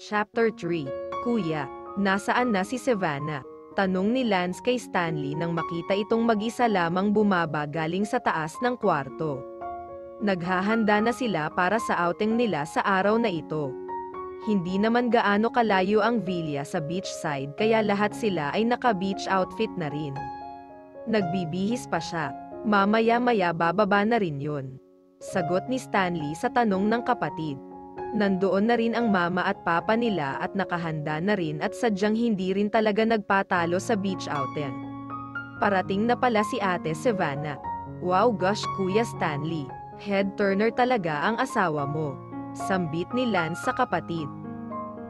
Chapter 3. Kuya, nasaan na si Savannah? Tanong ni Lance kay Stanley nang makita itong mag-isa lamang bumaba galing sa taas ng kwarto. Naghahanda na sila para sa outing nila sa araw na ito. Hindi naman gaano kalayo ang villa sa beachside kaya lahat sila ay naka-beach outfit na rin. Nagbibihis pa siya. Mamaya-maya bababa na rin yun. Sagot ni Stanley sa tanong ng kapatid. Nandoon na rin ang mama at papa nila at nakahanda na rin at sadyang hindi rin talaga nagpatalo sa beach outing. Parating na pala si Ate Savannah. Wow gosh Kuya Stanley, head turner talaga ang asawa mo. Sambit ni Lance sa kapatid.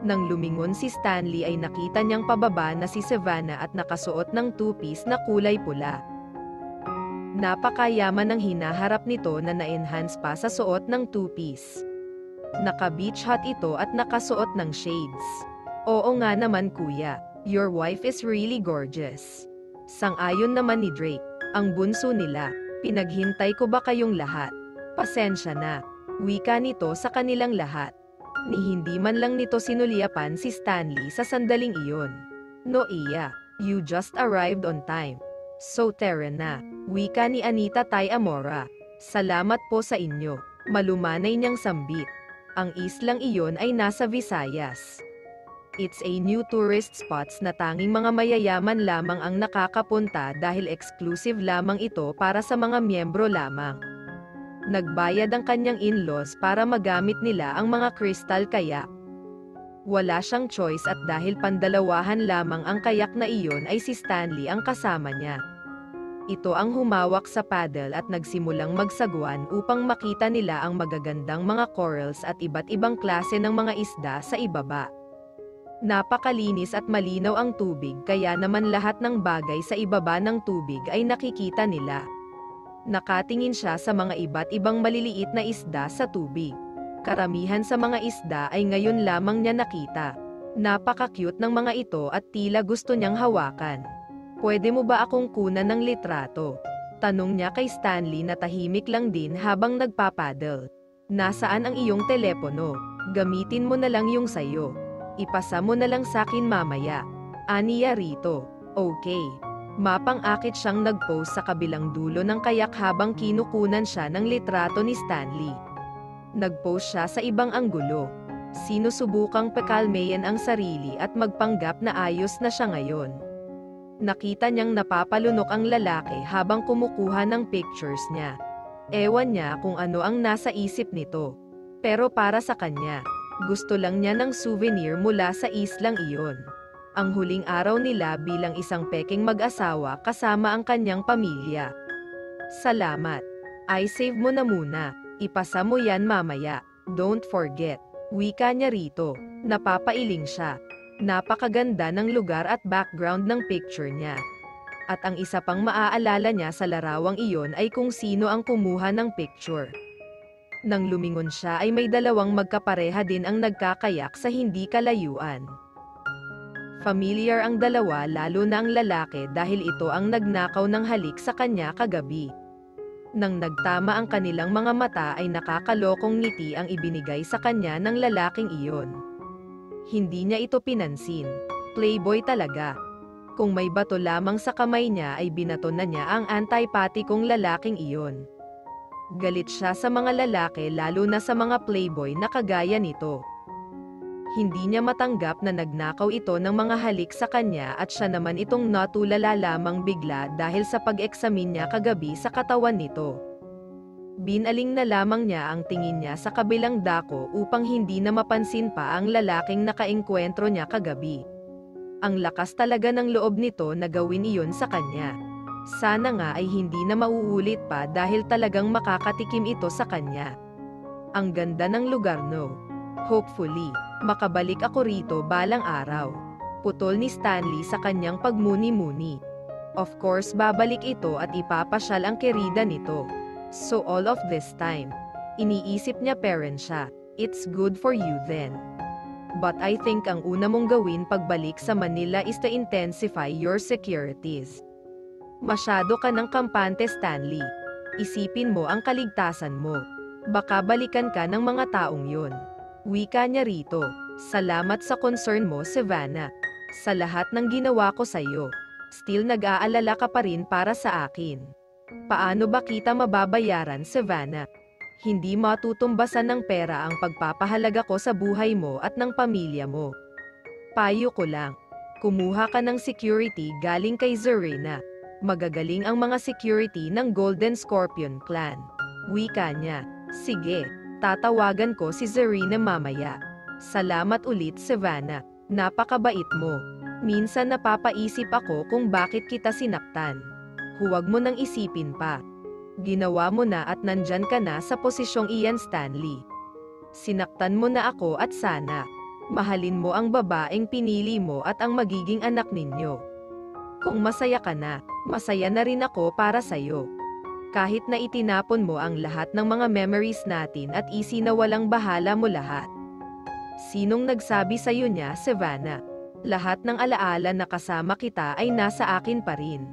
Nang lumingon si Stanley ay nakita niyang pababa na si Savannah at nakasuot ng two-piece na kulay pula. Napakayaman ng hinaharap nito na na-enhance pa sa suot ng two-piece. Naka-beach hat ito at nakasuot ng shades. Oo nga naman kuya, your wife is really gorgeous. Sang-ayon naman ni Drake, ang bunso nila. Pinaghintay ko ba kayong lahat? Pasensya na. Wika nito sa kanilang lahat. Ni hindi man lang nito sinulyapan si Stanley sa sandaling iyon. No iya, you just arrived on time. So tara na. Wika ni Anita Tay Amora. Salamat po sa inyo. Malumanay niyang sambit. Ang islang iyon ay nasa Visayas. It's a new tourist spots na tanging mga mayayaman lamang ang nakakapunta dahil exclusive lamang ito para sa mga miyembro lamang. Nagbayad ang kanyang in-laws para magamit nila ang mga crystal kayak. Wala siyang choice at dahil pandalawahan lamang ang kayak na iyon ay si Stanley ang kasama niya. Ito ang humawak sa paddle at nagsimulang magsagwan upang makita nila ang magagandang mga corals at iba't ibang klase ng mga isda sa ibaba. Napakalinis at malinaw ang tubig kaya naman lahat ng bagay sa ibaba ng tubig ay nakikita nila. Nakatingin siya sa mga iba't ibang maliliit na isda sa tubig. Karamihan sa mga isda ay ngayon lamang niya nakita. Napaka-cute ng mga ito at tila gusto niyang hawakan. Pwede mo ba akong kunan ng litrato? Tanong niya kay Stanley na tahimik lang din habang nagpapaddle. Nasaan ang iyong telepono? Gamitin mo na lang yung sayo. Ipasa mo na lang sakin mamaya. Aniya rito. Okay. Mapang-akit siyang nag-pose sa kabilang dulo ng kayak habang kinukunan siya ng litrato ni Stanley. Nag-pose siya sa ibang anggulo. Sinusubukang pakalmayan ang sarili at magpanggap na ayos na siya ngayon. Nakita niyang napapalunok ang lalaki habang kumukuha ng pictures niya. Ewan niya kung ano ang nasa isip nito. Pero para sa kanya, gusto lang niya ng souvenir mula sa islang iyon. Ang huling araw nila bilang isang peking mag-asawa kasama ang kanyang pamilya. Salamat. I-save mo na muna. Ipasa mo yan mamaya. Don't forget. Wika niya rito. Napapailing siya. Napakaganda ng lugar at background ng picture niya. At ang isa pang maaalala niya sa larawang iyon ay kung sino ang kumuha ng picture. Nang lumingon siya ay may dalawang magkapareha din ang nagkakayak sa hindi kalayuan. Familiar ang dalawa lalo na ang lalaki dahil ito ang nagnakaw ng halik sa kanya kagabi. Nang nagtama ang kanilang mga mata ay nakakalokong ngiti ang ibinigay sa kanya ng lalaking iyon. Hindi niya ito pinansin. Playboy talaga. Kung may bato lamang sa kamay niya ay binato na niya ang antipatikong lalaking iyon. Galit siya sa mga lalaki lalo na sa mga playboy na kagaya nito. Hindi niya matanggap na nagnakaw ito ng mga halik sa kanya at siya naman itong natulala lamang bigla dahil sa pag-eksamin niya kagabi sa katawan nito. Binaling na lamang niya ang tingin niya sa kabilang dako upang hindi na mapansin pa ang lalaking nakaengkwentro niya kagabi. Ang lakas talaga ng loob nito na gawin iyon sa kanya. Sana nga ay hindi na mauulit pa dahil talagang makakatikim ito sa kanya. Ang ganda ng lugar no. Hopefully, makabalik ako rito balang araw. Putol ni Stanley sa kanyang pagmuni-muni. Of course babalik ito at ipapasyal ang kerida nito. So all of this time, iniisip niya parent siya. It's good for you then. But I think ang una mong gawin pagbalik sa Manila is to intensify your securities. Masyado ka ng kampante Stanley. Isipin mo ang kaligtasan mo. Baka balikan ka ng mga taong yun. Wika niya rito. Salamat sa concern mo, Savannah. Sa lahat ng ginawa ko sa'yo, still nag-aalala ka pa rin para sa akin. Paano ba kita mababayaran, Savannah? Hindi matutumbasan ng pera ang pagpapahalaga ko sa buhay mo at ng pamilya mo. Payo ko lang, kumuha ka ng security galing kay Zarina. Magagaling ang mga security ng Golden Scorpion Clan. Wika niya. Sige, tatawagan ko si Zarina mamaya. Salamat ulit, Savannah. Napakabait mo. Minsan napapaisip ako kung bakit kita sinaktan. Huwag mo nang isipin pa. Ginawa mo na at nandyan ka na sa posisyong iyan, Stanley. Sinaktan mo na ako at sana mahalin mo ang babaeng pinili mo at ang magiging anak ninyo. Kung masaya ka na, masaya na rin ako para sa'yo. Kahit na itinapon mo ang lahat ng mga memories natin at isinawalang bahala mo lahat. Sinong nagsabi sa'yo niya, Savannah? Lahat ng alaala na kasama kita ay nasa akin pa rin.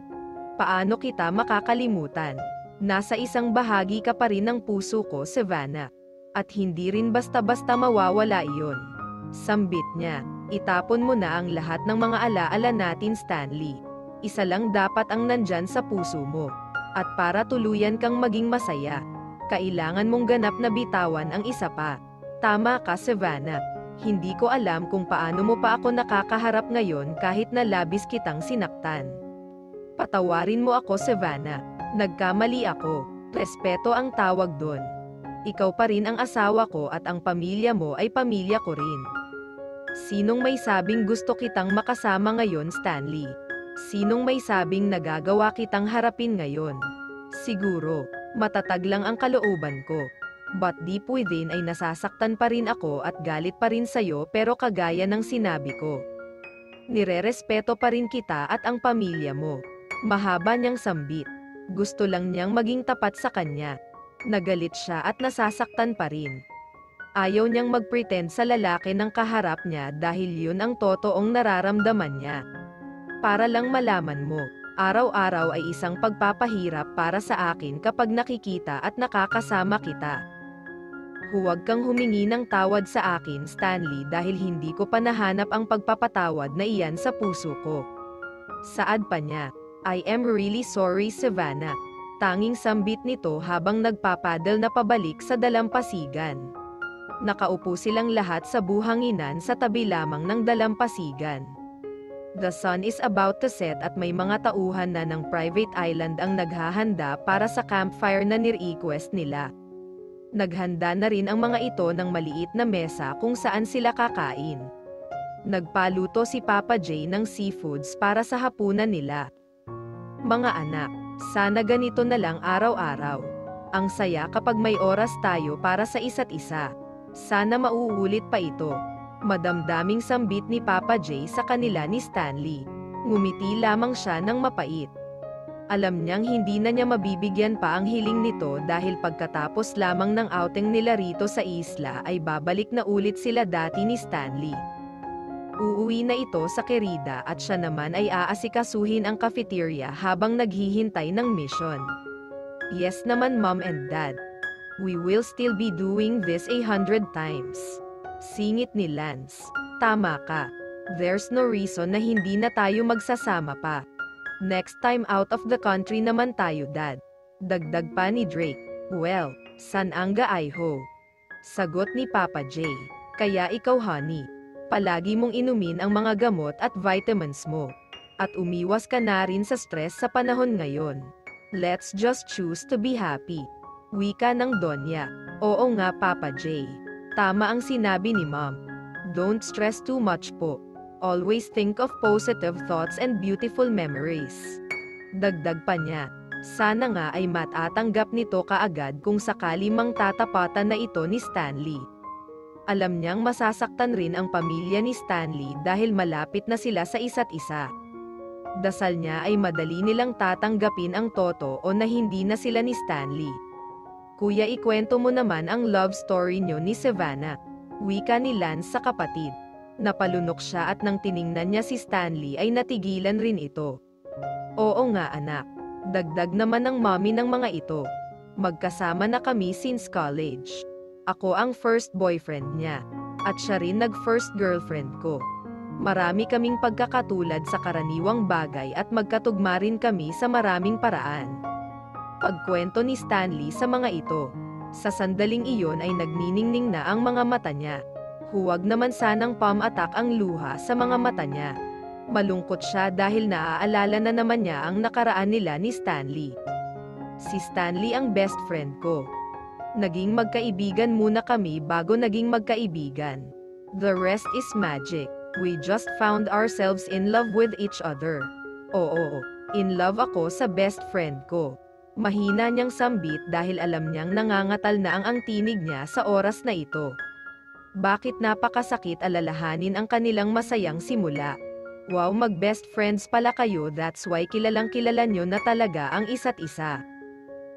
Paano kita makakalimutan? Nasa isang bahagi ka pa rin ng puso ko, Savannah. At hindi rin basta-basta mawawala iyon. Sambit niya, itapon mo na ang lahat ng mga alaala natin, Stanley. Isa lang dapat ang nandyan sa puso mo. At para tuluyan kang maging masaya, kailangan mong ganap na bitawan ang isa pa. Tama ka, Savannah. Hindi ko alam kung paano mo pa ako nakakaharap ngayon kahit na labis kitang sinaktan. Patawarin mo ako, Savannah. Nagkamali ako. Respeto ang tawag doon. Ikaw pa rin ang asawa ko at ang pamilya mo ay pamilya ko rin. Sinong may sabing gusto kitang makasama ngayon, Stanley? Sinong may sabing nagagawa kitang harapin ngayon? Siguro, matatag lang ang kalooban ko. But deep within ay nasasaktan pa rin ako at galit pa rin sa'yo, pero kagaya ng sinabi ko, nirerespeto pa rin kita at ang pamilya mo. Mahaba niyang sambit. Gusto lang niyang maging tapat sa kanya. Nagalit siya at nasasaktan pa rin. Ayaw niyang magpretend sa lalaki ng kaharap niya dahil yun ang totoong nararamdaman niya. Para lang malaman mo, araw-araw ay isang pagpapahirap para sa akin kapag nakikita at nakakasama kita. Huwag kang humingi ng tawad sa akin, Stanley, dahil hindi ko pa nahanap ang pagpapatawad na iyan sa puso ko. Saad pa niya, I am really sorry, Savannah. Tanging sambit nito habang nagpapadal na pabalik sa dalampasigan. Nakaupo silang lahat sa buhanginan sa tabi lamang ng dalampasigan. The sun is about to set at may mga tauhan na ng private island ang naghahanda para sa campfire na ni-request nila. Naghanda na rin ang mga ito ng maliit na mesa kung saan sila kakain. Nagpaluto si Papa J ng seafoods para sa hapunan nila. Mga anak, sana ganito na lang araw-araw. Ang saya kapag may oras tayo para sa isa't isa. Sana mauulit pa ito. Madamdaming sambit ni Papa J sa kanila ni Stanley. Ngumiti lamang siya ng mapait. Alam niyang hindi na niya mabibigyan pa ang hiling nito dahil pagkatapos lamang ng outing nila rito sa isla ay babalik na ulit sila dati ni Stanley. Uuwi na ito sa Querida at siya naman ay aasikasuhin ang cafeteria habang naghihintay ng mission. Yes naman, Mom and Dad. We will still be doing this 100 times. Singit ni Lance. Tama ka. There's no reason na hindi na tayo magsasama pa. Next time out of the country naman tayo, Dad. Dagdag pa ni Drake. Well, san anga Iho? Sagot ni Papa J. Kaya ikaw, honey, palagi mong inumin ang mga gamot at vitamins mo. At umiwas ka na rin sa stress sa panahon ngayon. Let's just choose to be happy. Wika ng Donya. Oo nga, Papa J. Tama ang sinabi ni Mom. Don't stress too much po. Always think of positive thoughts and beautiful memories. Dagdag pa niya. Sana nga ay matatanggap nito kaagad kung sakali mang tatapatan na ito ni Stanley. Alam niyang masasaktan rin ang pamilya ni Stanley dahil malapit na sila sa isa't isa. Dasal niya ay madali nilang tatanggapin ang totoo na hindi na sila ni Stanley. Kuya, ikwento mo naman ang love story niyo ni Savannah. Wika ni Lance sa kapatid. Napalunok siya at nang tiningnan niya si Stanley ay natigilan rin ito. Oo nga, anak. Dagdag naman ng mommy ng mga ito. Magkasama na kami since college. Ako ang first boyfriend niya. At siya rin nag-first girlfriend ko. Marami kaming pagkakatulad sa karaniwang bagay at magkatugma rin kami sa maraming paraan. Pagkwento ni Stanley sa mga ito. Sa sandaling iyon ay nagniningning na ang mga mata niya. Huwag naman sanang pam-atak ang luha sa mga mata niya. Malungkot siya dahil naaalala na naman niya ang nakaraan nila ni Stanley. Si Stanley ang best friend ko. Naging magkaibigan muna kami bago naging magkaibigan. The rest is magic. We just found ourselves in love with each other. Oo, in love ako sa best friend ko. Mahina niyang sambit dahil alam niyang nangangatal na ang tinig niya sa oras na ito. Bakit napakasakit alalahanin ang kanilang masayang simula. Wow, mag-best friends pala kayo, that's why kilalang kilala nyo na talaga ang isa't isa.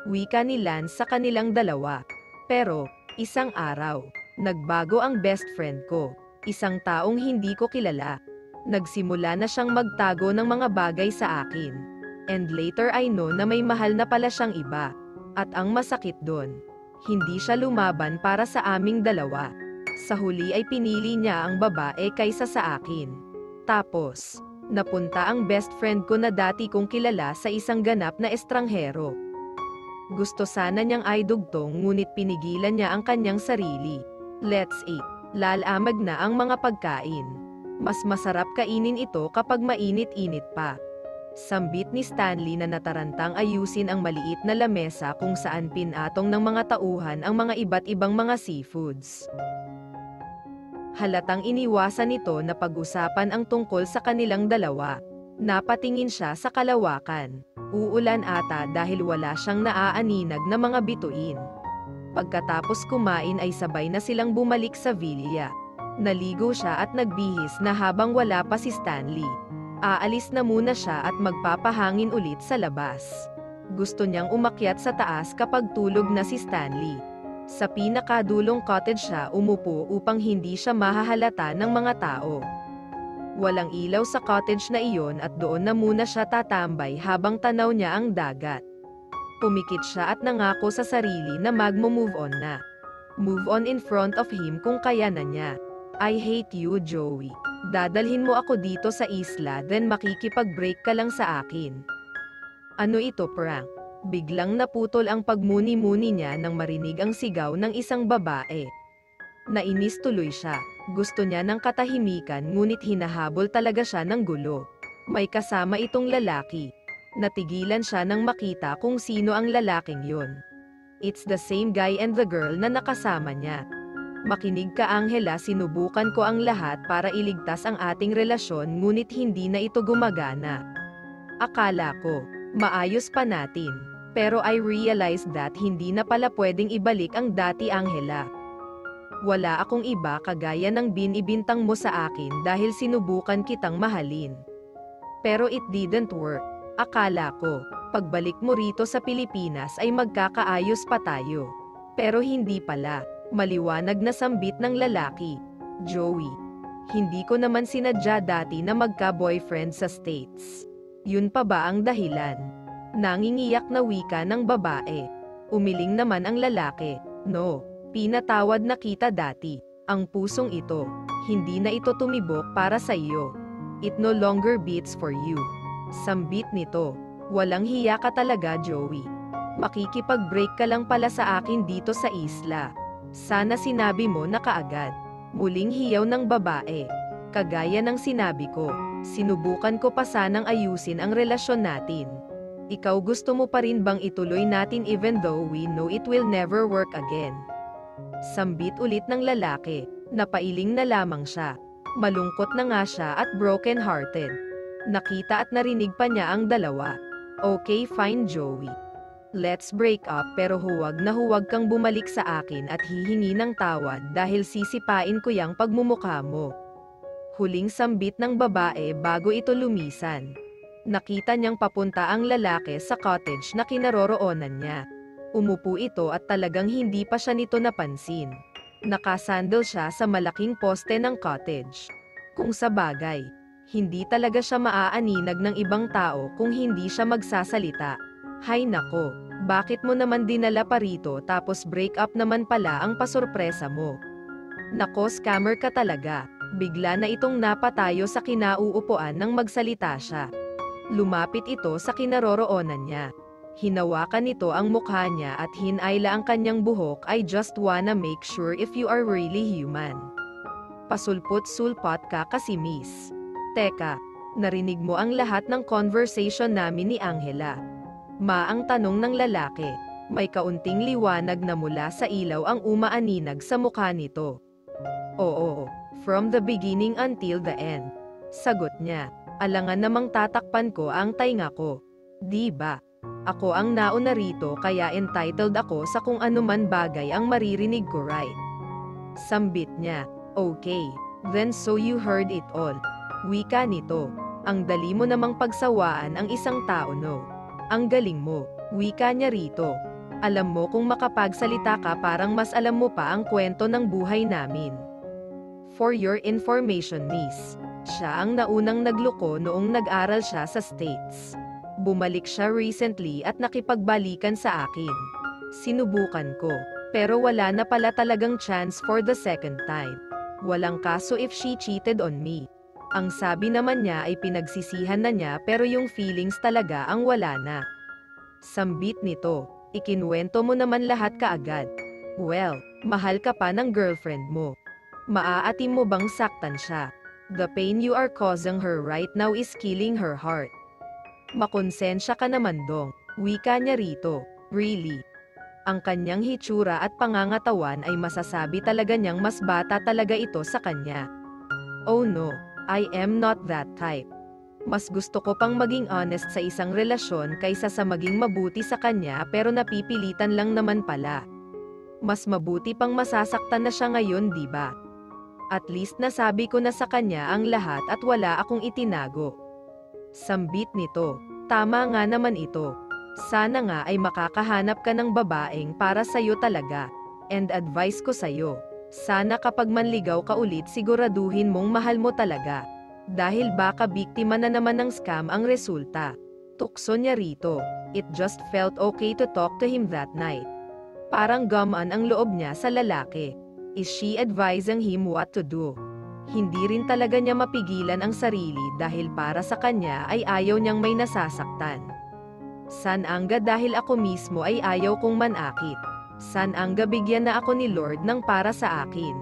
Wika ni Lance sa kanilang dalawa. Pero, isang araw, nagbago ang best friend ko. Isang taong hindi ko kilala. Nagsimula na siyang magtago ng mga bagay sa akin. And later I know na may mahal na pala siyang iba. At ang masakit doon, hindi siya lumaban para sa aming dalawa. Sa huli ay pinili niya ang babae kaysa sa akin. Tapos, napunta ang best friend ko na dati kong kilala sa isang ganap na estranghero. Gusto sana niyang aidugtong ngunit pinigilan niya ang kanyang sarili. Let's eat. Lalamag na ang mga pagkain. Mas masarap kainin ito kapag mainit-init pa. Sambit ni Stanley na natarantang ayusin ang maliit na lamesa kung saan pinatong ng mga tauhan ang mga iba't ibang mga seafoods. Halatang iniwasan nito na pag-usapan ang tungkol sa kanilang dalawa. Napatingin siya sa kalawakan. Uulan ata dahil wala siyang naaaninag na mga bituin. Pagkatapos kumain ay sabay na silang bumalik sa villa. Naligo siya at nagbihis na habang wala pa si Stanley. Aalis na muna siya at magpapahangin ulit sa labas. Gusto niyang umakyat sa taas kapag tulog na si Stanley. Sa pinakadulong cottage siya umupo upang hindi siya mahahalata ng mga tao. Walang ilaw sa cottage na iyon at doon na muna siya tatambay habang tanaw niya ang dagat. Pumikit siya at nangako sa sarili na magmo-move on na. Move on in front of him kung kaya na niya. I hate you, Joey. Dadalhin mo ako dito sa isla then makikipag-break ka lang sa akin. Ano ito, prank? Biglang naputol ang pagmuni-muni niya nang marinig ang sigaw ng isang babae. Nainis tuloy siya. Gusto niya ng katahimikan ngunit hinahabol talaga siya ng gulo. May kasama itong lalaki. Natigilan siya nang makita kung sino ang lalaking yun. It's the same guy and the girl na nakasama niya. Makinig ka, Angela, sinubukan ko ang lahat para iligtas ang ating relasyon ngunit hindi na ito gumagana. Akala ko, maayos pa natin. Pero I realized that hindi na pala pwedeng ibalik ang dati, Angela. Wala akong iba kagaya ng binibintang mo sa akin dahil sinubukan kitang mahalin. Pero it didn't work. Akala ko, pagbalik mo rito sa Pilipinas ay magkakaayos pa tayo. Pero hindi pala. Maliwanag na sambit ng lalaki. Joey, hindi ko naman sinadya dati na magka-boyfriend sa States. Yun pa ba ang dahilan? Nangingiyak na wika ng babae. Umiling naman ang lalaki. No, pinatawad na kita dati. Ang pusong ito, hindi na ito tumibok para sa iyo. It no longer beats for you. Sambit nito. Walang hiya ka talaga, Joey. Makikipag-break ka lang pala sa akin dito sa isla. Sana sinabi mo na kaagad. Muling hiyaw ng babae. Kagaya ng sinabi ko, sinubukan ko pa sanang ayusin ang relasyon natin. Ikaw, gusto mo pa rin bang ituloy natin even though we know it will never work again? Sambit ulit ng lalaki. Napailing na lamang siya. Malungkot na nga siya at broken-hearted. Nakita at narinig pa niya ang dalawa. Okay, fine, Joey. Let's break up, pero huwag na huwag kang bumalik sa akin at hihingi ng tawad dahil sisipain ko yang pagmumukha mo. Huling sambit ng babae bago ito lumisan. Nakita niyang papunta ang lalaki sa cottage na kinaroroonan niya. Umupo ito at talagang hindi pa siya nito napansin. Nakasandal siya sa malaking poste ng cottage. Kung sa bagay, hindi talaga siya maaaninag ng ibang tao kung hindi siya magsasalita. Hay nako, bakit mo naman dinala pa rito tapos break up naman pala ang pasurpresa mo? Nako, scammer ka talaga. Bigla na itong napatayo sa kinauupuan nang magsalita siya. Lumapit ito sa kinaroroonan niya. Hinawakan nito ang mukha niya at hinayla ang kanyang buhok. I just wanna make sure if you are really human. Pasulpot-sulpot ka kasi miss. Teka, narinig mo ang lahat ng conversation namin ni Angela. Ang tanong ng lalaki. May kaunting liwanag na mula sa ilaw ang umaaninag sa mukha nito. Oo, from the beginning until the end. Sagot niya. Alangan namang tatakpan ko ang tainga ko. Di ba? Ako ang nauna rito kaya entitled ako sa kung anuman bagay ang maririnig ko, right? Sambit niya. Okay, then so you heard it all. Wika nito. Ang dali mo namang pagsawaan ang isang tao, no? Ang galing mo. Wika niya rito. Alam mo kung makapagsalita ka parang mas alam mo pa ang kwento ng buhay namin. For your information, miss. Siya ang naunang nagloko noong nag-aral siya sa States. Bumalik siya recently at nakipagbalikan sa akin. Sinubukan ko, pero wala na pala talagang chance for the second time. Walang kaso if she cheated on me. Ang sabi naman niya ay pinagsisihan na niya pero yung feelings talaga ang wala na. Sambit nito, ikinwento mo naman lahat kaagad. Well, mahal ka pa ng girlfriend mo. Maaatim mo bang saktan siya? The pain you are causing her right now is killing her heart. Makonsensya ka naman dong, wika niya rito. Really? Ang kanyang hitsura at pangangatawan ay masasabi talaga niyang mas bata talaga ito sa kanya. Oh no, I am not that type. Mas gusto ko pang maging honest sa isang relasyon kaysa sa maging mabuti sa kanya pero napipilitan lang naman pala. Mas mabuti pang masasaktan na siya ngayon, di ba? At least nasabi ko na sa kanya ang lahat at wala akong itinago. Sambit nito, tama nga naman ito. Sana nga ay makakahanap ka ng babaeng para sa'yo talaga. And advice ko sa'yo, sana kapag manligaw ka ulit siguraduhin mong mahal mo talaga. Dahil baka biktima na naman ng scam ang resulta. Tukso niya rito, it just felt okay to talk to him that night. Parang gamaan ang loob niya sa lalaki. Is she advising him what to do? Hindi rin talaga niya mapigilan ang sarili dahil para sa kanya ay ayaw niyang may nasasaktan. San Angga dahil ako mismo ay ayaw kong manakit. San Angga bigyan na ako ni Lord ng para sa akin.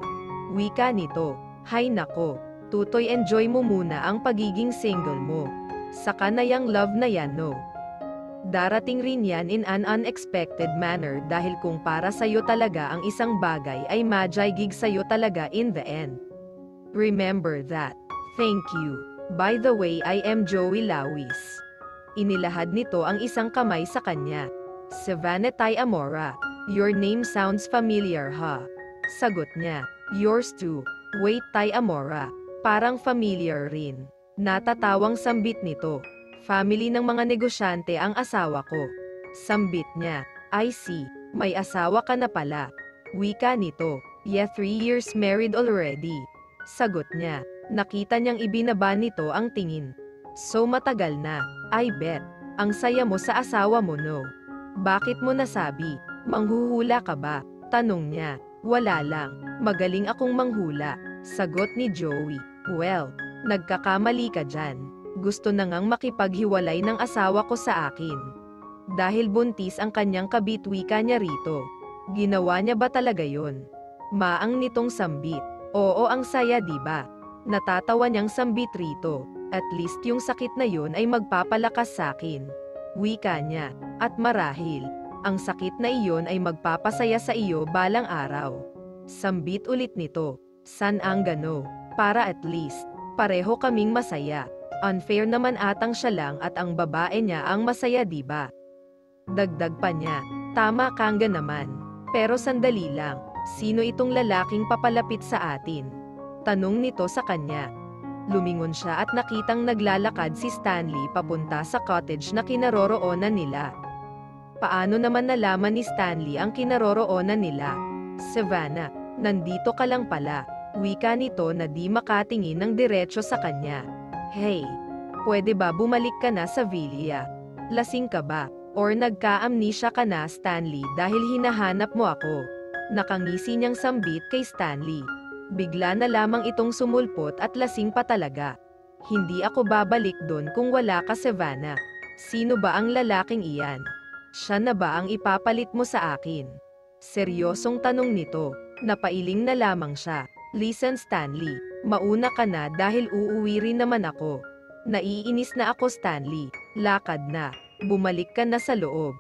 Wika nito, hay nako, tutoy enjoy mo muna ang pagiging single mo. Saka na yang love na yan, no? Darating rin yan in an unexpected manner dahil kung para sa'yo talaga ang isang bagay ay majigig sa'yo talaga in the end. Remember that. Thank you. By the way, I am Joey Lawis. Inilahad nito ang isang kamay sa kanya. Savannah Tay Amora. Your name sounds familiar, ha? Sagot niya. Yours too. Wait, Tay Amora. Parang familiar rin. Natatawang sambit nito. Family ng mga negosyante ang asawa ko. Sambit niya. I see. May asawa ka na pala. Wika nito. Yeah, 3 years married already. Sagot niya. Nakita niyang ibinaba nito ang tingin. So matagal na. I bet. Ang saya mo sa asawa mo, no? Bakit mo nasabi? Manghuhula ka ba? Tanong niya. Wala lang. Magaling akong manghula. Sagot ni Joey. Well, nagkakamali ka dyan. Gusto na ngang makipaghiwalay ng asawa ko sa akin. Dahil buntis ang kanyang kabit, wika niya rito. Ginawa niya ba talaga yon? Maang nitong sambit. Oo, ang saya, diba? Natatawa niyang sambit rito. At least yung sakit na yun ay magpapalakas sa akin. Wika niya. At marahil, ang sakit na iyon ay magpapasaya sa iyo balang araw. Sambit ulit nito. San Angga, no? Para at least, pareho kaming masaya. Unfair naman atang siya lang at ang babae niya ang masaya, diba? Dagdag pa niya. Tama Kangga naman. Pero sandali lang. Sino itong lalaking papalapit sa atin? Tanong nito sa kanya. Lumingon siya at nakitang naglalakad si Stanley papunta sa cottage na kinaroroonan nila. Paano naman nalaman ni Stanley ang kinaroroonan nila? Savannah, nandito ka lang pala. Wika nito na di makatingin ng diretso sa kanya. Hey, pwede ba bumalik ka na sa villa? Lasing ka ba? Or nagka-amnesia ka na, Stanley, dahil hinahanap mo ako? Nakangisi niyang sambit kay Stanley. Bigla na lamang itong sumulpot at lasing pa talaga. Hindi ako babalik doon kung wala ka, Savannah. Sino ba ang lalaking iyan? Siya na ba ang ipapalit mo sa akin? Seryosong tanong nito. Napailing na lamang siya. Listen, Stanley. Mauna ka na dahil uuwi rin naman ako. Naiinis na ako, Stanley. Lakad na. Bumalik ka na sa loob.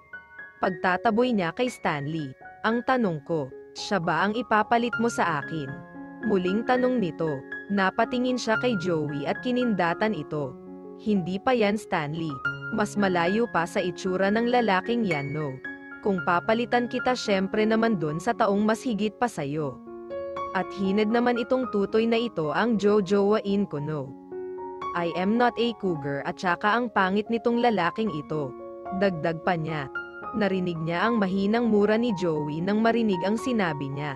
Pagtataboy niya kay Stanley. Ang tanong ko, siya ba ang ipapalit mo sa akin? Muling tanong nito. Napatingin siya kay Joey at kinindatan ito. Hindi pa yan, Stanley. Mas malayo pa sa itsura ng lalaking yan, no? Kung papalitan kita, syempre naman dun sa taong mas higit pa sayo. At hined naman itong tutoy na ito ang jojowain ko, no? I am not a cougar at saka ang pangit nitong lalaking ito. Dagdag pa niya. Narinig niya ang mahinang mura ni Joey nang marinig ang sinabi niya.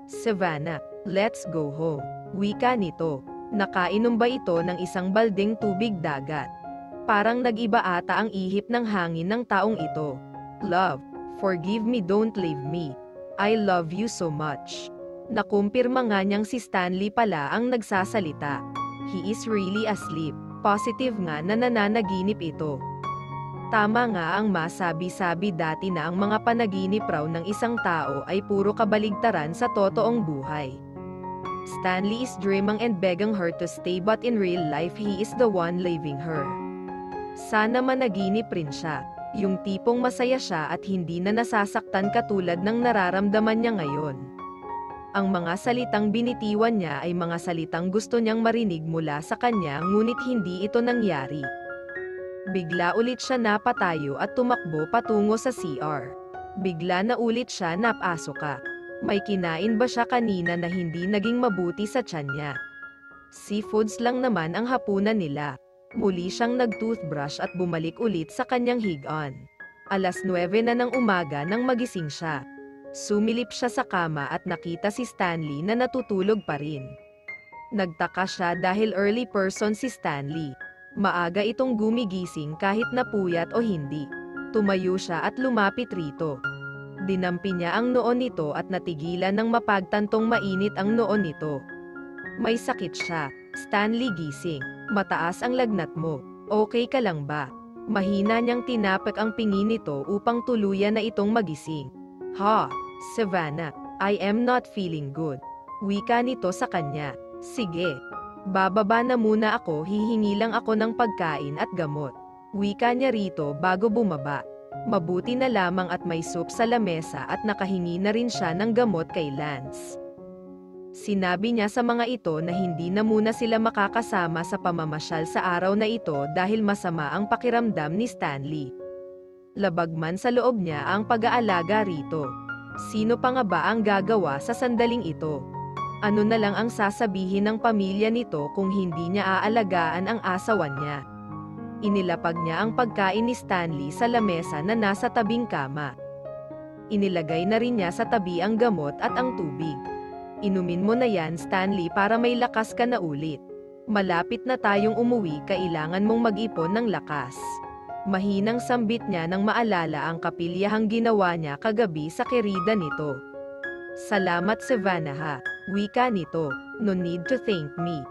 Savannah, let's go home. Wika nito. Nakainom ba ito ng isang baldeng tubig dagat? Parang nag-iba ata ang ihip ng hangin ng taong ito. Love, forgive me, don't leave me. I love you so much. Nakumpirma nga niyang si Stanley pala ang nagsasalita. He is really asleep. Positive nga na nananaginip ito. Tama nga ang masabi-sabi dati na ang mga panaginip raw ng isang tao ay puro kabaligtaran sa totoong buhay. Stanley is dreaming and begging her to stay, but in real life he is the one leaving her. Sana managinip rin siya, yung tipong masaya siya at hindi na nasasaktan katulad ng nararamdaman niya ngayon. Ang mga salitang binitiwan niya ay mga salitang gusto niyang marinig mula sa kanya, ngunit hindi ito nangyari. Bigla ulit siya napatayo at tumakbo patungo sa CR. Bigla na ulit siya napasuka. May kinain ba siya kanina na hindi naging mabuti sa tiyan niya? Seafoods lang naman ang hapunan nila. Muli siyang nag-toothbrush at bumalik ulit sa kanyang higaan. 9:00 na ng umaga nang magising siya. Sumilip siya sa kama at nakita si Stanley na natutulog pa rin. Nagtaka siya dahil early person si Stanley. Maaga itong gumigising kahit napuyat o hindi. Tumayo siya at lumapit rito. Dinampi niya ang noon nito at natigilan ng mapagtantong mainit ang noon nito. May sakit siya. Stanley, gising. Mataas ang lagnat mo. Okay ka lang ba? Mahina niyang tinapak ang pingi nito upang tuluyan na itong magising. Ha, Savannah, I am not feeling good. Wika nito sa kanya. Sige. Bababa na muna ako, hihingi lang ako ng pagkain at gamot. Wika niya rito bago bumaba. Mabuti na lamang at may soup sa lamesa at nakahingi na rin siya ng gamot kay Lance. Sinabi niya sa mga ito na hindi na muna sila makakasama sa pamamasyal sa araw na ito dahil masama ang pakiramdam ni Stanley. Labag man sa loob niya ang pag-aalaga rito. Sino pa nga ba ang gagawa sa sandaling ito? Ano na lang ang sasabihin ng pamilya nito kung hindi niya aalagaan ang asawa niya? Inilapag niya ang pagkain ni Stanley sa lamesa na nasa tabing kama. Inilagay na rin niya sa tabi ang gamot at ang tubig. Inumin mo na yan, Stanley, para may lakas ka na ulit. Malapit na tayong umuwi, kailangan mong mag-ipon ng lakas. Mahinang sambit niya nang maalala ang kapilyahang ginawa niya kagabi sa kerida nito. Salamat, Savannah, ha. Wika nito. No need to thank me.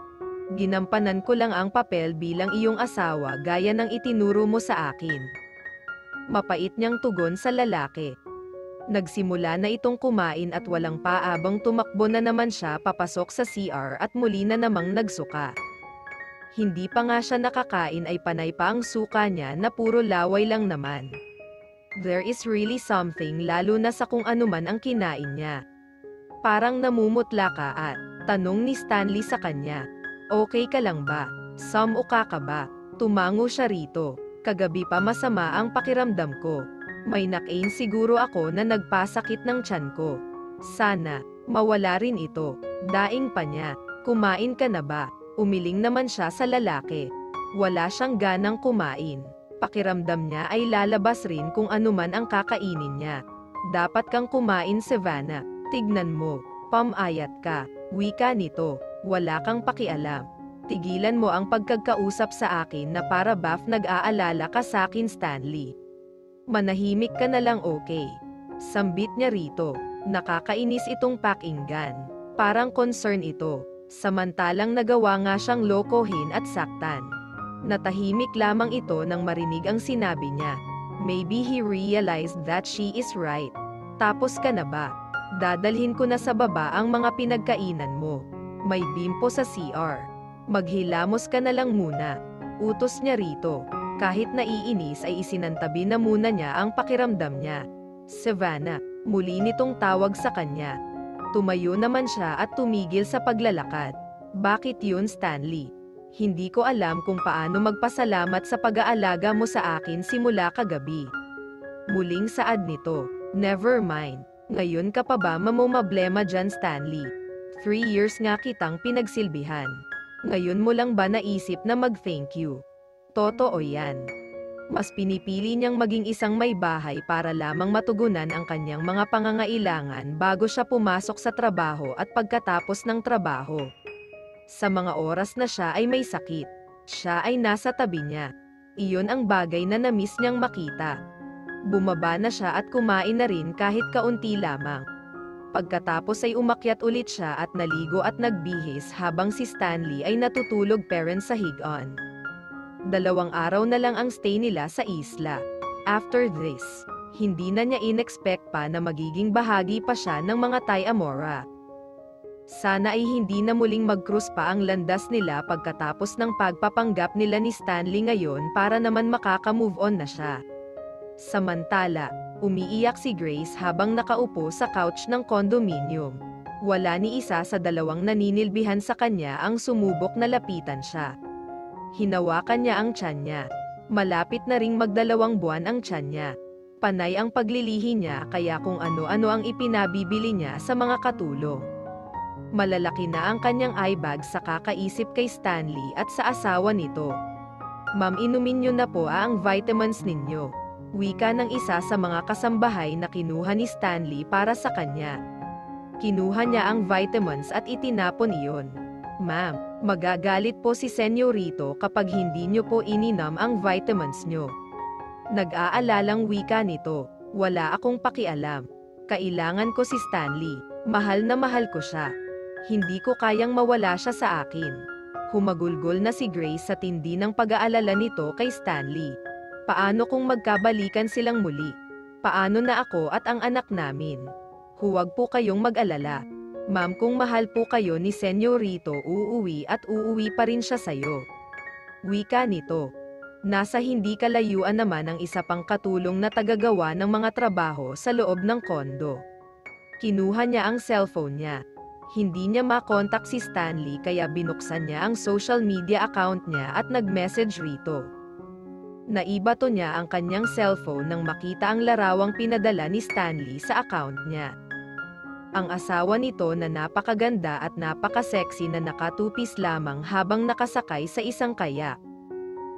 Ginampanan ko lang ang papel bilang iyong asawa gaya ng itinuro mo sa akin. Mapait niyang tugon sa lalaki. Nagsimula na itong kumain at walang paabang tumakbo na naman siya papasok sa CR at muli na namang nagsuka. Hindi pa nga siya nakakain ay panay pa ang suka niya na puro laway lang naman. There is really something, lalo na sa kung ano man ang kinain niya. Parang namumutla ka at, tanong ni Stanley sa kanya. Okay ka lang ba? Samuka ka ba? Tumango siya rito. Kagabi pa masama ang pakiramdam ko. May nakain siguro ako na nagpasakit ng tiyan ko. Sana, mawala rin ito. Daing pa niya. Kumain ka na ba? Umiling naman siya sa lalaki. Wala siyang ganang kumain. Pakiramdam niya ay lalabas rin kung ano man ang kakainin niya. Dapat kang kumain, Savannah. Tignan mo. Pamayat ka. Wika nito. Wala kang pakialam. Tigilan mo ang pagkakausap sa akin na para baf nag-aalala ka sa akin, Stanley. Manahimik ka na lang, okay? Sambit niya rito. Nakakainis itong pakinggan. Parang concern ito, samantalang nagawa nga siyang lokohin at saktan. Natahimik lamang ito nang marinig ang sinabi niya. Maybe he realized that she is right. Tapos ka na ba? Dadalhin ko na sa baba ang mga pinagkainan mo. May bimpo sa CR. Maghilamos ka na lang muna. Utos niya rito. Kahit naiinis ay isinantabi na muna niya ang pakiramdam niya. Savannah, muli nitong tawag sa kanya. Tumayo naman siya at tumigil sa paglalakad. Bakit yun, Stanley? Hindi ko alam kung paano magpasalamat sa pag-aalaga mo sa akin simula kagabi. Muling saad nito. Never mind. Ngayon ka pa ba mamomablema dyan, Stanley? 3 years nga kitang pinagsilbihan. Ngayon mo lang ba naisip na mag-thank you? Totoo yan. Mas pinipili niyang maging isang may bahay para lamang matugunan ang kanyang mga pangangailangan bago siya pumasok sa trabaho at pagkatapos ng trabaho. Sa mga oras na siya ay may sakit, siya ay nasa tabi niya. Iyon ang bagay na namiss niyang makita. Bumaba na siya at kumain na rin kahit kaunti lamang. Pagkatapos ay umakyat ulit siya at naligo at nagbihis habang si Stanley ay natutulog sa higaan. 2 araw na lang ang stay nila sa isla. After this, hindi na niya inexpect pa na magiging bahagi pa siya ng mga Thai Amora. Sana ay hindi na muling mag-cruise pa ang landas nila pagkatapos ng pagpapanggap nila ni Stanley ngayon para naman makaka-move on na siya. Samantala, umiiyak si Grace habang nakaupo sa couch ng condominium. Wala ni isa sa 2 naninilbihan sa kanya ang sumubok na lapitan siya. Hinawakan niya ang tiyan niya. Malapit na ring mag2 buwan ang tiyan niya. Panay ang paglilihi niya kaya kung ano-ano ang ipinabibili niya sa mga katulong. Malalaki na ang kanyang eye bag sa kakaisip kay Stanley at sa asawa nito. Ma'am, inumin niyo na po ang vitamins ninyo. Wika ng isa sa mga kasambahay na kinuha ni Stanley para sa kanya. Kinuha niya ang vitamins at itinapon iyon. Ma'am, magagalit po si Senyorito kapag hindi niyo po ininom ang vitamins niyo. Nag-aalalang wika nito. Wala akong pakialam. Kailangan ko si Stanley. Mahal na mahal ko siya. Hindi ko kayang mawala siya sa akin. Humagulgol na si Grace sa tindi ng pag-aalala nito kay Stanley. Paano kung magkabalikan silang muli? Paano na ako at ang anak namin? Huwag po kayong mag-alala. Ma'am, kung mahal po kayo ni Senyorito, uuwi at uuwi pa rin siya sayo. Wika nito. Nasa hindi kalayuan naman ang isa pang katulong na tagagawa ng mga trabaho sa loob ng kondo. Kinuha niya ang cellphone niya. Hindi niya makontak si Stanley kaya binuksan niya ang social media account niya at nag-message rito. Naibato niya ang kanyang cellphone nang makita ang larawang pinadala ni Stanley sa account niya. Ang asawa nito na napakaganda at napaka-sexy na nakatupis lamang habang nakasakay sa isang kayak.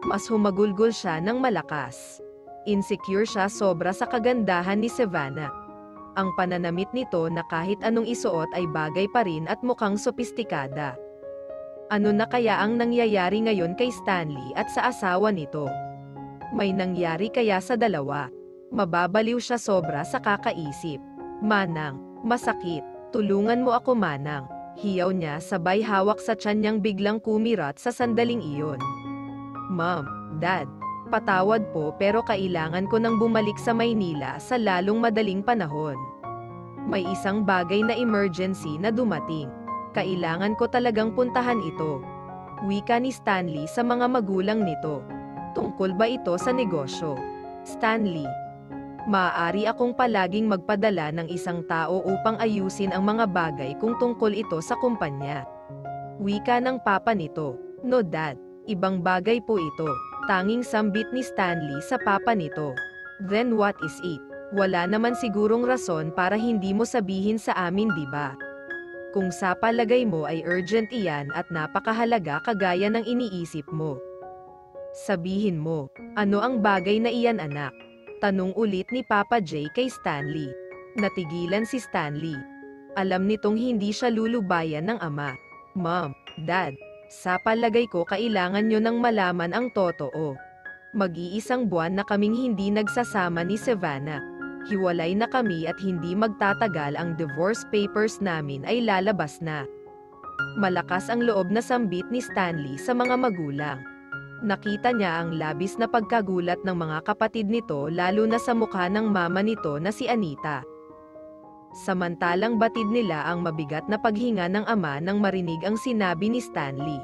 Mas humagulgol siya ng malakas. Insecure siya sobra sa kagandahan ni Savannah. Ang pananamit nito na kahit anong isuot ay bagay pa rin at mukhang sopistikada. Ano na kaya ang nangyayari ngayon kay Stanley at sa asawa nito? May nangyari kaya sa dalawa? Mababaliw siya sobra sa kakaisip. Manang, masakit. Tulungan mo ako, Manang. Hiyaw niya sabay hawak sa tiyan niyang biglang kumirat sa sandaling iyon. Ma'am, Dad, patawad po pero kailangan ko nang bumalik sa Maynila sa lalong madaling panahon. May isang bagay na emergency na dumating. Kailangan ko talagang puntahan ito. Wika ni Stanley sa mga magulang nito. Tungkol ba ito sa negosyo? Stanley, maaari akong palaging magpadala ng isang tao upang ayusin ang mga bagay kung tungkol ito sa kumpanya. Wika ng papa nito. No, Dad, ibang bagay po ito. Tanging sambit ni Stanley sa papa nito. Then what is it? Wala naman sigurong rason para hindi mo sabihin sa amin, di ba? Kung sa palagay mo ay urgent iyan at napakahalaga kagaya ng iniisip mo. Sabihin mo, ano ang bagay na iyan, anak? Tanong ulit ni Papa J kay Stanley. Natigilan si Stanley. Alam nitong hindi siya lulubayan ng ama. Mom, Dad, sa palagay ko kailangan nyo nang malaman ang totoo. Mag-iisang buwan na kaming hindi nagsasama ni Savannah. Hiwalay na kami at hindi magtatagal ang divorce papers namin ay lalabas na. Malakas ang loob na sambit ni Stanley sa mga magulang. Nakita niya ang labis na pagkagulat ng mga kapatid nito lalo na sa mukha ng mama nito na si Anita. Samantalang batid nila ang mabigat na paghinga ng ama nang marinig ang sinabi ni Stanley.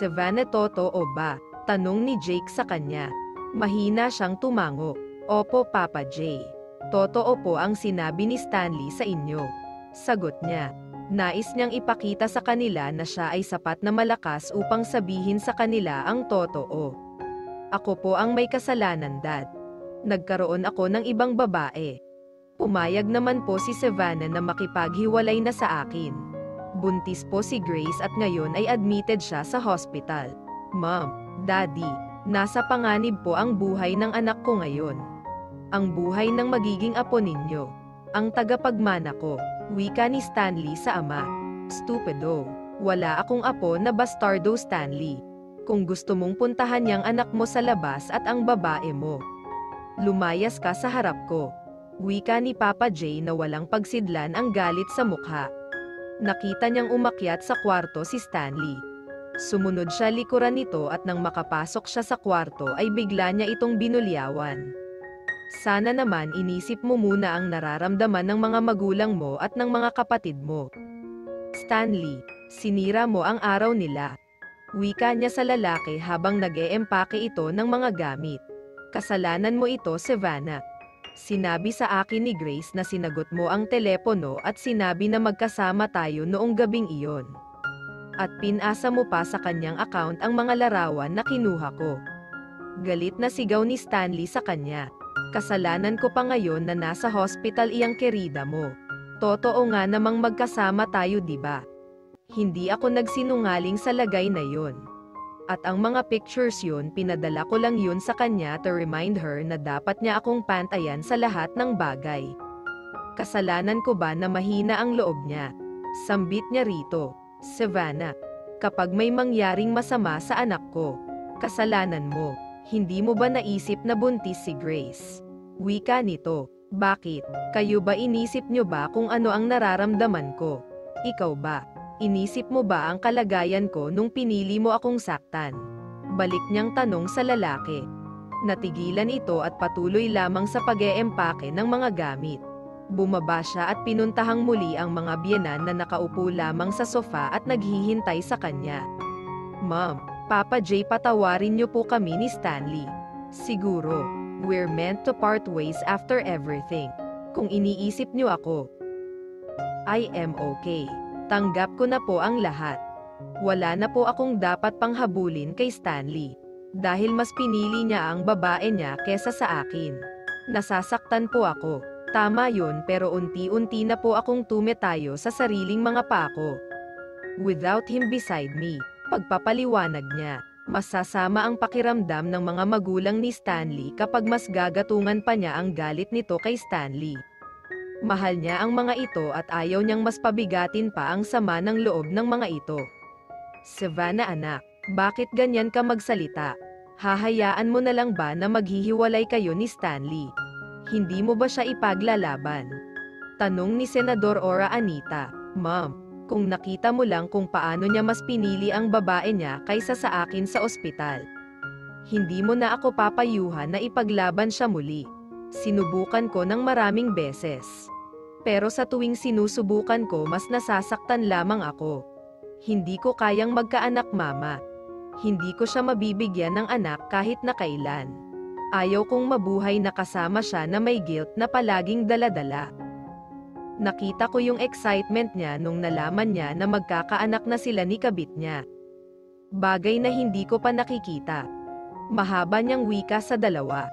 "Savannah, totoo ba?" tanong ni Jake sa kanya. Mahina siyang tumango. "Opo, Papa J. Totoo po ang sinabi ni Stanley sa inyo." Sagot niya. Nais niyang ipakita sa kanila na siya ay sapat na malakas upang sabihin sa kanila ang totoo. "Ako po ang may kasalanan, Dad. Nagkaroon ako ng ibang babae." Pumayag naman po si Savannah na makipaghiwalay na sa akin. Buntis po si Grace at ngayon ay admitted siya sa hospital. "Mom, Daddy, nasa panganib po ang buhay ng anak ko ngayon. Ang buhay ng magiging apo ninyo. Ang tagapagmana ko," wika ni Stanley sa ama. "Stupido. Wala akong apo na bastardo, Stanley. Kung gusto mong puntahan yang anak mo sa labas at ang babae mo, lumayas ka sa harap ko." Wika ni Papa J na walang pagsidlan ang galit sa mukha. Nakita niyang umakyat sa kwarto si Stanley. Sumunod siya likuran nito at nang makapasok siya sa kwarto ay bigla niya itong binulyawan. "Sana naman inisip mo muna ang nararamdaman ng mga magulang mo at ng mga kapatid mo. Stanley, sinira mo ang araw nila." Wika niya sa lalaki habang nag-eempake ito ng mga gamit. "Kasalanan mo ito, Savannah. Sinabi sa akin ni Grace na sinagot mo ang telepono at sinabi na magkasama tayo noong gabing iyon. At pinasa mo pa sa kanyang account ang mga larawan na kinuha ko." Galit na sigaw ni Stanley sa kanya. "Kasalanan ko pa ngayon na nasa hospital iyang kerida mo. Totoo nga namang magkasama tayo, di ba? Hindi ako nagsinungaling sa lagay na yon. At ang mga pictures yun pinadala ko lang yun sa kanya to remind her na dapat niya akong pantayan sa lahat ng bagay. Kasalanan ko ba na mahina ang loob niya?" Sambit niya rito. "Savannah, kapag may mangyaring masama sa anak ko, kasalanan mo. Hindi mo ba naisip na buntis si Grace?" Wika nito. "Bakit? Kayo ba inisip nyo ba kung ano ang nararamdaman ko? Ikaw ba? Inisip mo ba ang kalagayan ko nung pinili mo akong saktan?" Balik niyang tanong sa lalaki. Natigilan ito at patuloy lamang sa pag-eempake ng mga gamit. Bumaba siya at pinuntahang muli ang mga biyenan na nakaupo lamang sa sofa at naghihintay sa kanya. "Mom, Papa J, patawarin niyo po kami ni Stanley. Siguro, we're meant to part ways after everything. Kung iniisip niyo ako, I am okay. Tanggap ko na po ang lahat. Wala na po akong dapat panghabulin kay Stanley. Dahil mas pinili niya ang babae niya kesa sa akin. Nasasaktan po ako. Tama yun, pero unti-unti na po akong tumetayo sa sariling mga pako. Without him beside me." Pagpapaliwanag niya, masasama ang pakiramdam ng mga magulang ni Stanley kapag mas gagatungan pa niya ang galit nito kay Stanley. Mahal niya ang mga ito at ayaw niyang mas pabigatin pa ang sama ng loob ng mga ito. "Savannah, anak, bakit ganyan ka magsalita? Hahayaan mo na lang ba na maghihiwalay kayo ni Stanley? Hindi mo ba siya ipaglalaban?" Tanong ni Senador Ora Anita. "Ma'am, kung nakita mo lang kung paano niya mas pinili ang babae niya kaysa sa akin sa ospital. Hindi mo na ako papayuhan na ipaglaban siya muli. Sinubukan ko ng maraming beses. Pero sa tuwing sinusubukan ko mas nasasaktan lamang ako. Hindi ko kayang magkaanak, Mama. Hindi ko siya mabibigyan ng anak kahit na kailan. Ayaw kong mabuhay na kasama siya na may guilt na palaging dala-dala." Nakita ko yung excitement niya nung nalaman niya na magkakaanak na sila ni kabit niya. Bagay na hindi ko pa nakikita. Mahaba niyang wika sa dalawa.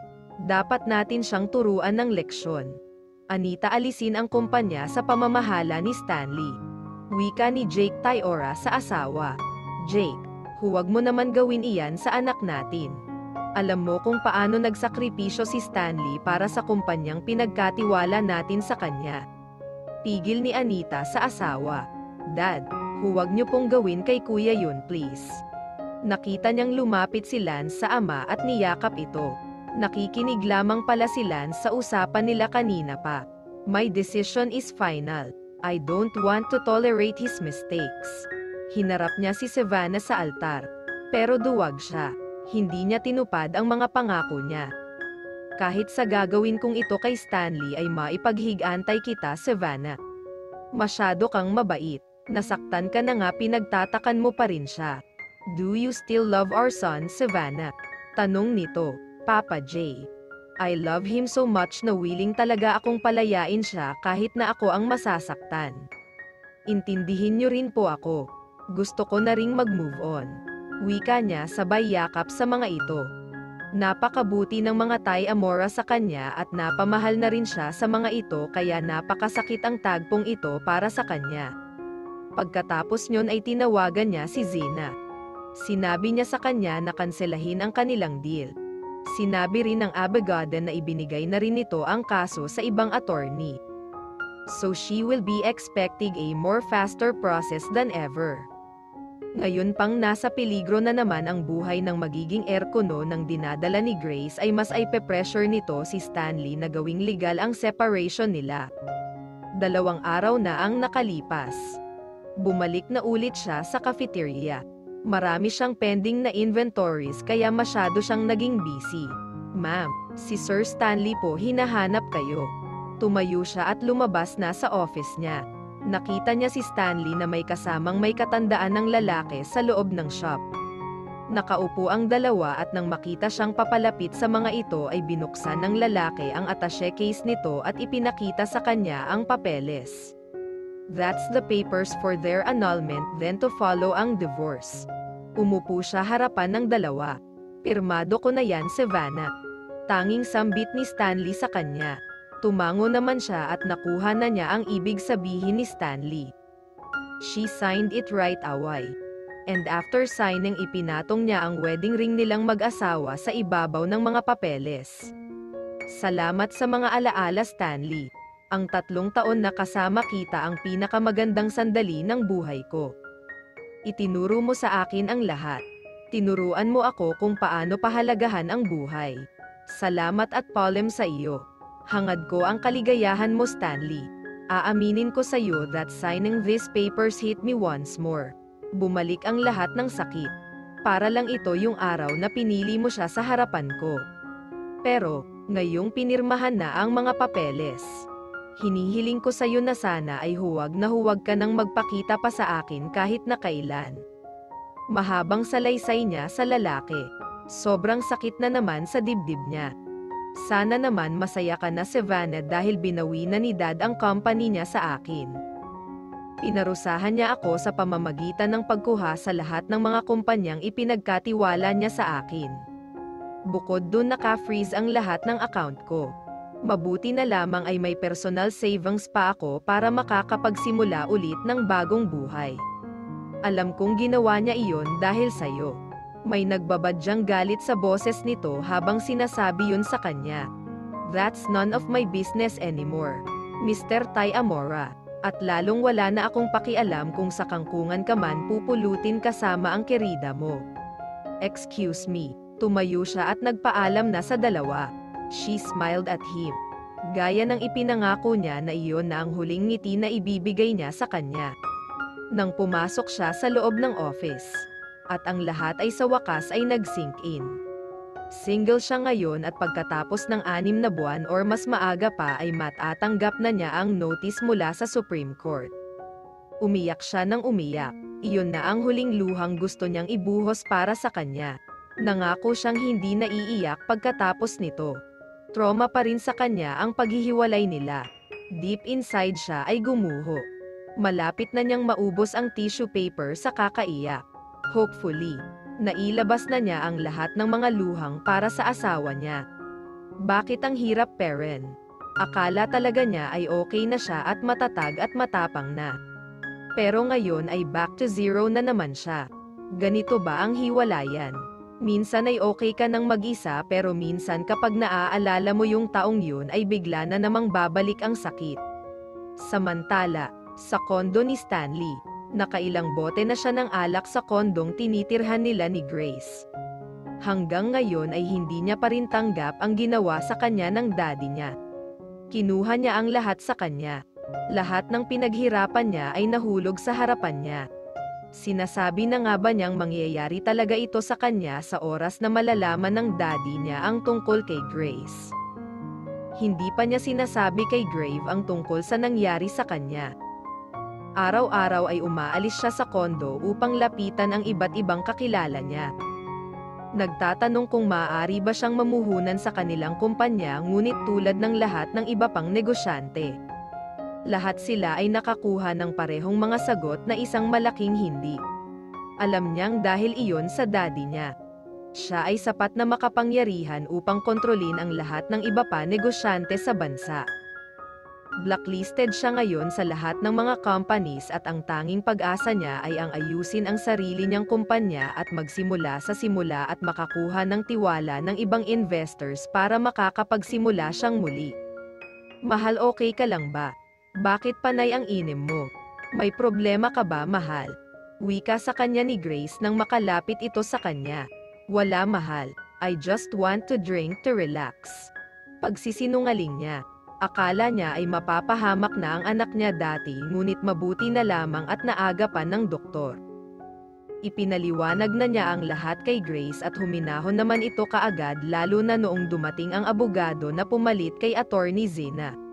Dapat natin siyang turuan ng leksyon. Anita, alisin ang kumpanya sa pamamahala ni Stanley. Wika ni Jake Tayora sa asawa. "Jake, huwag mo naman gawin iyan sa anak natin. Alam mo kung paano nagsakripisyo si Stanley para sa kumpanyang pinagkatiwala natin sa kanya." Pigil ni Anita sa asawa. "Dad, huwag niyo pong gawin kay kuya yun, please." Nakita niyang lumapit si Lance sa ama at niyakap ito. Nakikinig lamang pala si Lance sa usapan nila kanina pa. My decision is final. I don't want to tolerate his mistakes. Hinarap niya si Savannah sa altar. Pero duwag siya. Hindi niya tinupad ang mga pangako niya. Kahit sa gagawin kong ito kay Stanley ay maipaghigantay kita, Savannah. Masyado kang mabait. Nasaktan ka na nga, pinagtatakan mo pa rin siya. Do you still love our son, Savannah? Tanong nito, Papa J. I love him so much na willing talaga akong palayain siya kahit na ako ang masasaktan. Intindihin niyo rin po ako. Gusto ko na ring mag-move on. Wika niya sabay yakap sa mga ito. Napakabuti ng mga Tay Amora sa kanya at napamahal na rin siya sa mga ito kaya napakasakit ang tagpong ito para sa kanya. Pagkatapos nyon ay tinawagan niya si Zena. Sinabi niya sa kanya na kanselahin ang kanilang deal. Sinabi rin ng abogado na ibinigay na rin nito ang kaso sa ibang attorney. So she will be expecting a more faster process than ever. Ngayon pang nasa peligro na naman ang buhay ng magiging erkono ng dinadala ni Grace ay mas ipe-pressure nito si Stanley na gawing legal ang separation nila. 2 araw na ang nakalipas. Bumalik na ulit siya sa cafeteria. Marami siyang pending na inventories kaya masyado siyang naging busy. Ma'am, si Sir Stanley po, hinahanap kayo. Tumayo siya at lumabas na sa office niya. Nakita niya si Stanley na may kasamang may katandaan ng lalaki sa loob ng shop. Nakaupo ang dalawa at nang makita siyang papalapit sa mga ito ay binuksan ng lalaki ang attaché case nito at ipinakita sa kanya ang papeles. That's the papers for their annulment, then to follow ang divorce. Umupo siya harapan ng dalawa. Pirmado ko na yan, Savannah. Tanging sambit ni Stanley sa kanya. Tumango naman siya at nakuha na niya ang ibig sabihin ni Stanley. She signed it right away. And after signing, ipinatong niya ang wedding ring nilang mag-asawa sa ibabaw ng mga papeles. Salamat sa mga alaala, Stanley. Ang 3 taon na kasama kita ang pinakamagandang sandali ng buhay ko. Itinuro mo sa akin ang lahat. Tinuruan mo ako kung paano pahalagahan ang buhay. Salamat at palem sa iyo. Hangad ko ang kaligayahan mo, Stanley. Aaminin ko sa iyo that signing these papers hit me once more. Bumalik ang lahat ng sakit. Para lang ito yung araw na pinili mo siya sa harapan ko. Pero, ngayong pinirmahan na ang mga papeles. Hinihiling ko sa iyo na sana ay huwag ka nang magpakita pa sa akin kahit na kailan. Mahabang salaysay niya sa lalaki. Sobrang sakit na naman sa dibdib niya. Sana naman masaya ka na, Savannah, dahil binawi na ni Dad ang company niya sa akin. Pinarusahan niya ako sa pamamagitan ng pagkuha sa lahat ng mga kumpanyang ipinagkatiwala niya sa akin. Bukod dun, naka-freeze ang lahat ng account ko. Mabuti na lamang ay may personal savings pa ako para makakapagsimula ulit ng bagong buhay. Alam kong ginawa niya iyon dahil sa'yo. May nagbabadyang galit sa boses nito habang sinasabi yun sa kanya. That's none of my business anymore, Mr. Tay Amora. At lalong wala na akong pakialam kung sa kangkungan ka man pupulutin kasama ang kerida mo. Excuse me. Tumayo siya at nagpaalam na sa dalawa. She smiled at him. Gaya ng ipinangako niya na iyon na ang huling ngiti na ibibigay niya sa kanya. Nang pumasok siya sa loob ng office. At ang lahat ay sa wakas ay nag-sink in. Single siya ngayon at pagkatapos ng 6 na buwan or mas maaga pa ay matatanggap na niya ang notice mula sa Supreme Court. Umiyak siya ng umiyak. Iyon na ang huling luhang gusto niyang ibuhos para sa kanya. Nangako siyang hindi na iiyak pagkatapos nito. Trauma pa rin sa kanya ang paghihiwalay nila. Deep inside siya ay gumuho. Malapit na niyang maubos ang tissue paper sa kakaiyak. Hopefully, nailabas na niya ang lahat ng mga luhang para sa asawa niya. Bakit ang hirap, Perren? Akala talaga niya ay okay na siya at matatag at matapang na. Pero ngayon ay back to zero na naman siya. Ganito ba ang hiwalayan? Minsan ay okay ka nang mag-isa pero minsan kapag naaalala mo yung taong yun ay bigla na namang babalik ang sakit. Samantala, sa kondo ni Stanley. Nakailang bote na siya ng alak sa kondong tinitirhan nila ni Grace. Hanggang ngayon ay hindi niya pa rin tanggap ang ginawa sa kanya ng daddy niya. Kinuha niya ang lahat sa kanya. Lahat ng pinaghirapan niya ay nahulog sa harapan niya. Sinasabi na nga ba niyang mangyayari talaga ito sa kanya sa oras na malalaman ng daddy niya ang tungkol kay Grace? Hindi pa niya sinasabi kay Grave ang tungkol sa nangyari sa kanya. Araw-araw ay umaalis siya sa kondo upang lapitan ang iba't ibang kakilala niya. Nagtatanong kung maaari ba siyang mamuhunan sa kanilang kumpanya, ngunit tulad ng lahat ng iba pang negosyante, lahat sila ay nakakuha ng parehong mga sagot na isang malaking hindi. Alam niyang dahil iyon sa daddy niya. Siya ay sapat na makapangyarihan upang kontrolin ang lahat ng iba pa negosyante sa bansa. Blacklisted siya ngayon sa lahat ng mga companies at ang tanging pag-asa niya ay ang ayusin ang sarili niyang kumpanya at magsimula sa simula at makakuha ng tiwala ng ibang investors para makakapagsimula siyang muli. Mahal, okay ka lang ba? Bakit panay ang inim mo? May problema ka ba, mahal? Wika sa kanya ni Grace nang makalapit ito sa kanya. Wala, mahal. I just want to drink to relax. Pagsisinungaling niya. Akala niya ay mapapahamak na ang anak niya dati, ngunit mabuti na lamang at naagapan ng doktor. Ipinaliwanag na niya ang lahat kay Grace at huminahon naman ito kaagad, lalo na noong dumating ang abogado na pumalit kay Attorney Zena.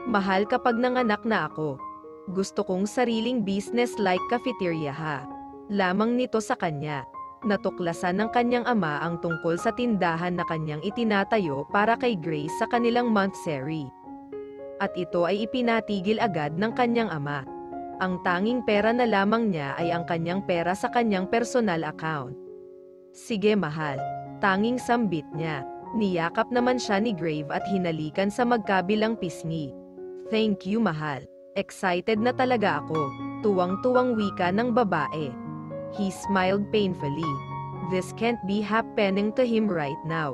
Mahal, kapag nanganak na ako, gusto kong sariling business like cafeteria ha. Lamang nito sa kanya. Natuklasan ng kanyang ama ang tungkol sa tindahan na kanyang itinatayo para kay Grace sa kanilang monthsary. At ito ay ipinatigil agad ng kanyang ama. Ang tanging pera na lamang niya ay ang kanyang pera sa kanyang personal account. Sige, mahal. Tanging sambit niya. Niyakap naman siya ni Grave at hinalikan sa magkabilang pisngi. Thank you, mahal. Excited na talaga ako. Tuwang-tuwang wika ng babae. He smiled painfully. This can't be happening to him right now.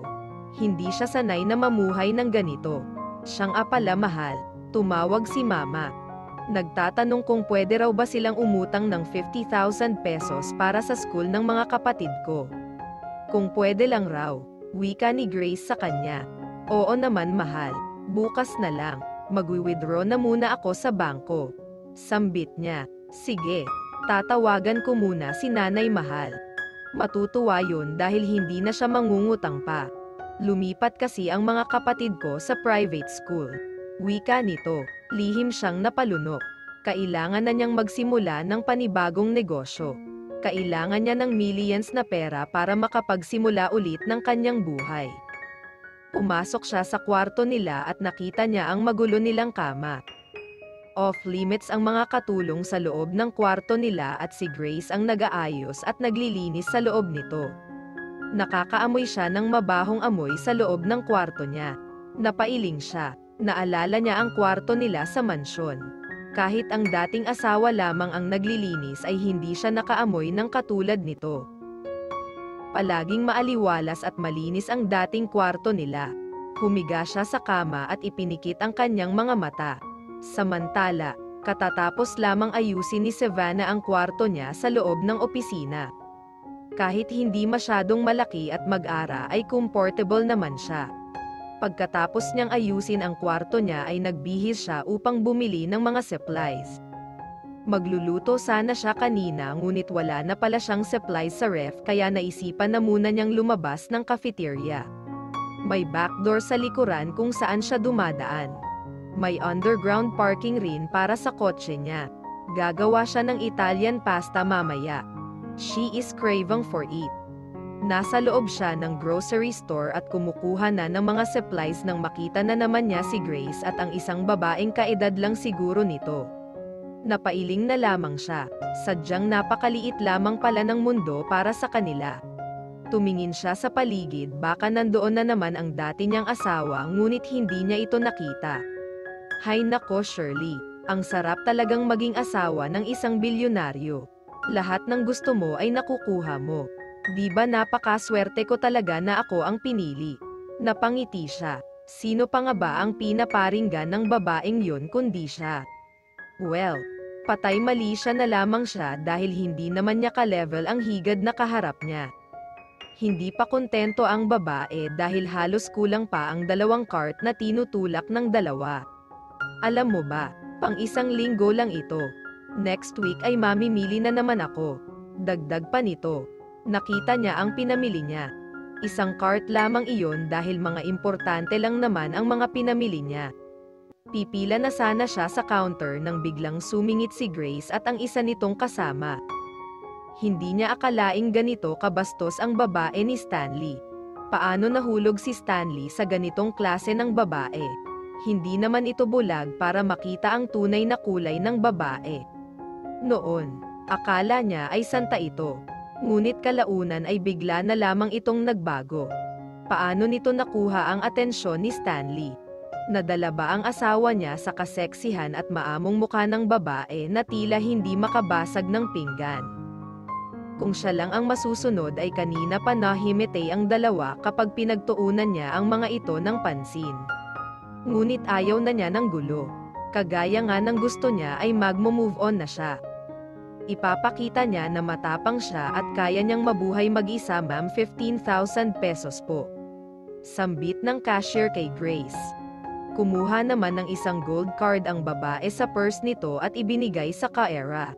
Hindi siya sanay na mamuhay ng ganito. Siyang apala, mahal. Tumawag si mama. Nagtatanong kung pwede raw ba silang umutang ng 50,000 pesos para sa school ng mga kapatid ko. Kung pwede lang raw, wika ni Grace sa kanya. Oo naman, mahal. Bukas na lang. Magwi-withdraw na muna ako sa bangko. Sambit niya. Sige, tatawagan ko muna si nanay, mahal. Matutuwa yun dahil hindi na siya mangungutang pa. Lumipat kasi ang mga kapatid ko sa private school. Wika nito, lihim siyang napalunok. Kailangan na niyang magsimula ng panibagong negosyo. Kailangan niya ng millions na pera para makapagsimula ulit ng kanyang buhay. Pumasok siya sa kwarto nila at nakita niya ang magulo nilang kama. Off-limits ang mga katulong sa loob ng kwarto nila at si Grace ang nag-aayos at naglilinis sa loob nito. Nakakaamoy siya ng mabahong amoy sa loob ng kwarto niya. Napailing siya. Naalala niya ang kwarto nila sa mansyon. Kahit ang dating asawa lamang ang naglilinis ay hindi siya nakaamoy ng katulad nito. Palaging maaliwalas at malinis ang dating kwarto nila. Humiga siya sa kama at ipinikit ang kanyang mga mata. Samantala, katatapos lamang ayusin ni Savannah ang kwarto niya sa loob ng opisina. Kahit hindi masyadong malaki at mag-ara ay comfortable naman siya. Pagkatapos niyang ayusin ang kwarto niya ay nagbihis siya upang bumili ng mga supplies. Magluluto sana siya kanina, ngunit wala na pala siyang supplies sa ref, kaya naisipan na muna niyang lumabas ng cafeteria. May backdoor sa likuran kung saan siya dumadaan. May underground parking rin para sa kotse niya. Gagawa siya ng Italian pasta mamaya. She is craving for it. Nasa loob siya ng grocery store at kumukuha na ng mga supplies nang makita na naman niya si Grace at ang isang babaeng kaedad lang siguro nito. Napailing na lamang siya. Sadyang napakaliit lamang pala ng mundo para sa kanila. Tumingin siya sa paligid, baka nandoon na naman ang dati niyang asawa, ngunit hindi niya ito nakita. Hay nako, Shirley, ang sarap talagang maging asawa ng isang bilyonaryo. Lahat ng gusto mo ay nakukuha mo. Di ba napakaswerte ko talaga na ako ang pinili? Napangiti siya. Sino pa nga ba ang pinaparinggan ng babaeng yun kundi siya? Well, patay mali siya na lamang siya dahil hindi naman niya ka-level ang higad na kaharap niya. Hindi pa kontento ang babae dahil halos kulang pa ang 2 cart na tinutulak ng dalawa. Alam mo ba, pang 1 linggo lang ito. Next week ay mamimili na naman ako. Dagdag pa nito. Nakita niya ang pinamili niya. 1 cart lamang iyon dahil mga importante lang naman ang mga pinamili niya. Pipila na sana siya sa counter nang biglang sumingit si Grace at ang isa nitong kasama. Hindi niya akalaing ganito kabastos ang babae ni Stanley. Paano nahulog si Stanley sa ganitong klase ng babae? Hindi naman ito bulag para makita ang tunay na kulay ng babae. Noon, akala niya ay santa ito. Ngunit kalaunan ay bigla na lamang itong nagbago. Paano nito nakuha ang atensyon ni Stanley? Nadala ba ang asawa niya sa kaseksihan at maamong mukha ng babae na tila hindi makabasag ng pinggan? Kung siya lang ang masusunod ay kanina pa nahimete ang dalawa kapag pinagtuunan niya ang mga ito ng pansin. Ngunit ayaw na niya ng gulo. Kagaya nga ng gusto niya ay magmo-move on na siya. Ipapakita niya na matapang siya at kaya niyang mabuhay mag-isa. Ma'am, 15,000 pesos po. Sambit ng cashier kay Grace. Kumuha naman ng 1 gold card ang babae sa purse nito at ibinigay sa Kaera.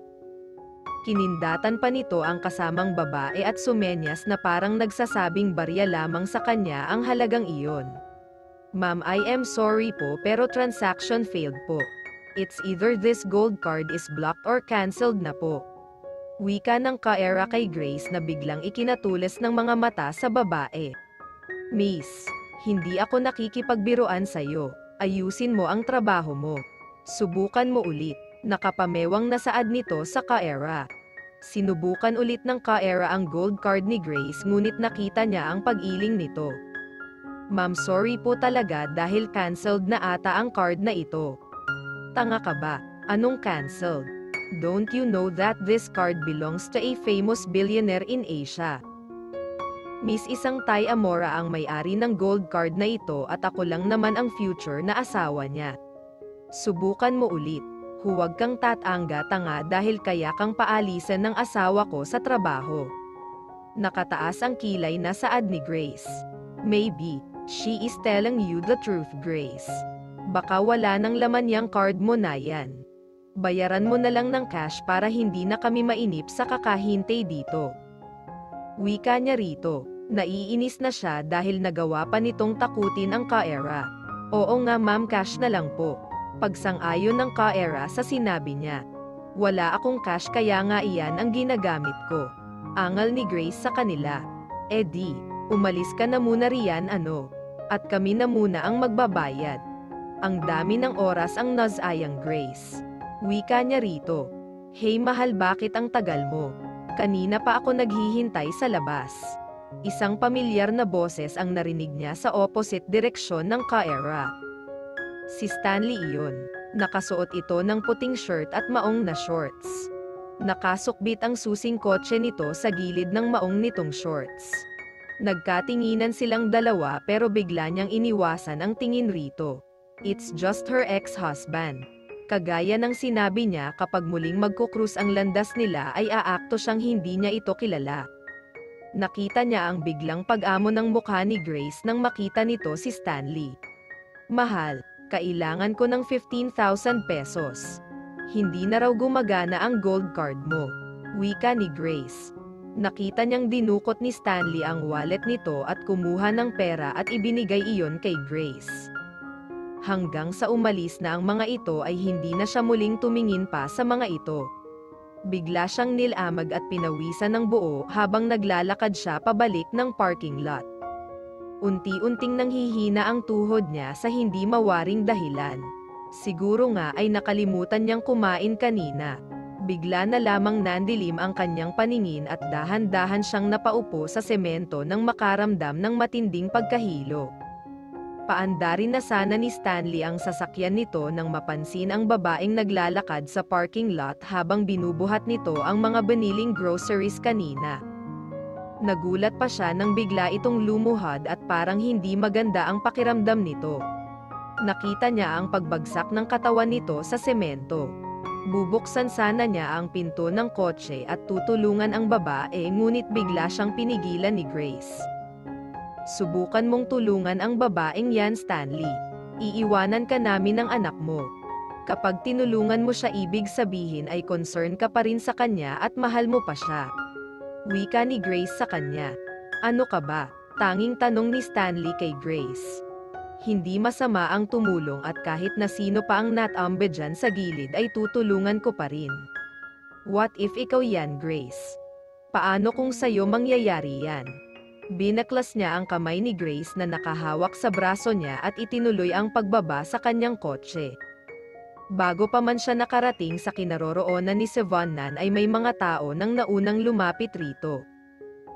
Kinindatan pa nito ang kasamang babae at sumenyas na parang nagsasabing barya lamang sa kanya ang halagang iyon. Ma'am, I am sorry po pero transaction failed po. It's either this gold card is blocked or cancelled na po. Wika ng Kaera kay Grace na biglang ikinatulis ng mga mata sa babae. Miss, hindi ako nakikipagbiruan sa'yo. Ayusin mo ang trabaho mo. Subukan mo ulit. Nakapamewang na saad nito sa Kaera. Sinubukan ulit ng Kaera ang gold card ni Grace ngunit nakita niya ang pag-iling nito. Ma'am, sorry po talaga dahil cancelled na ata ang card na ito. Tanga ka ba? Anong cancelled? Don't you know that this card belongs to a famous billionaire in Asia? Miss, isang Thai Amora ang may-ari ng gold card na ito at ako lang naman ang future na asawa niya. Subukan mo ulit. Huwag kang tatanga-tanga dahil kaya kang paalisan ng asawa ko sa trabaho. Nakataas ang kilay na saad ni Grace. Maybe, she is telling you the truth, Grace. Baka wala nang laman yang card mo na yan. Bayaran mo na lang ng cash para hindi na kami mainip sa kakahintay dito. Wika niya rito. Naiinis na siya dahil nagawa pa nitong takutin ang Kaera. Oo nga ma'am, cash na lang po. Pagsang-ayon ng Kaera sa sinabi niya. Wala akong cash kaya nga iyan ang ginagamit ko. Angal ni Grace sa kanila. Eddie, umalis ka na muna riyan ano. At kami na muna ang magbabayad. Ang dami ng oras ang nazayang Grace. Wika niya rito. Hey mahal, bakit ang tagal mo? Kanina pa ako naghihintay sa labas. Isang pamilyar na boses ang narinig niya sa opposite direksyon ng Kaera. Si Stanley iyon. Nakasuot ito ng puting shirt at maong na shorts. Nakasukbit ang susing kotse nito sa gilid ng maong nitong shorts. Nagkatinginan silang dalawa pero bigla niyang iniwasan ang tingin rito. It's just her ex-husband. Kagaya ng sinabi niya kapag muling magkukrus ang landas nila ay aakto siyang hindi niya ito kilala. Nakita niya ang biglang pag-amo ng mukha ni Grace nang makita nito si Stanley. Mahal, kailangan ko ng 15,000 pesos. Hindi na raw gumagana ang gold card mo. Wika ni Grace. Nakita niyang dinukot ni Stanley ang wallet nito at kumuha ng pera at ibinigay iyon kay Grace. Hanggang sa umalis na ang mga ito ay hindi na siya muling tumingin pa sa mga ito. Bigla siyang nilamag at pinawisan ng buo habang naglalakad siya pabalik ng parking lot. Unti-unting nanghihina ang tuhod niya sa hindi mawaring dahilan. Siguro nga ay nakalimutan niyang kumain kanina. Bigla na lamang nandilim ang kanyang paningin at dahan-dahan siyang napaupo sa semento nang makaramdam ng matinding pagkahilo. Paandarin na sana ni Stanley ang sasakyan nito nang mapansin ang babaeng naglalakad sa parking lot habang binubuhat nito ang mga biniling groceries kanina. Nagulat pa siya nang bigla itong lumuhad at parang hindi maganda ang pakiramdam nito. Nakita niya ang pagbagsak ng katawan nito sa semento. Bubuksan sana niya ang pinto ng kotse at tutulungan ang babae ngunit bigla siyang pinigilan ni Grace. Subukan mong tulungan ang babaeng yan, Stanley. Iiwanan ka namin ng anak mo. Kapag tinulungan mo siya, ibig sabihin ay concern ka pa rin sa kanya at mahal mo pa siya. Wika ni Grace sa kanya. Ano ka ba? Tanging tanong ni Stanley kay Grace. Hindi masama ang tumulong at kahit na sino pa ang natambe dyan sa gilid ay tutulungan ko pa rin. What if ikaw yan, Grace? Paano kung sa'yo mangyayari yan? Binaklas niya ang kamay ni Grace na nakahawak sa braso niya at itinuloy ang pagbaba sa kanyang kotse. Bago pa man siya nakarating sa kinaroroonan ni Savannah ay may mga tao nang naunang lumapit rito.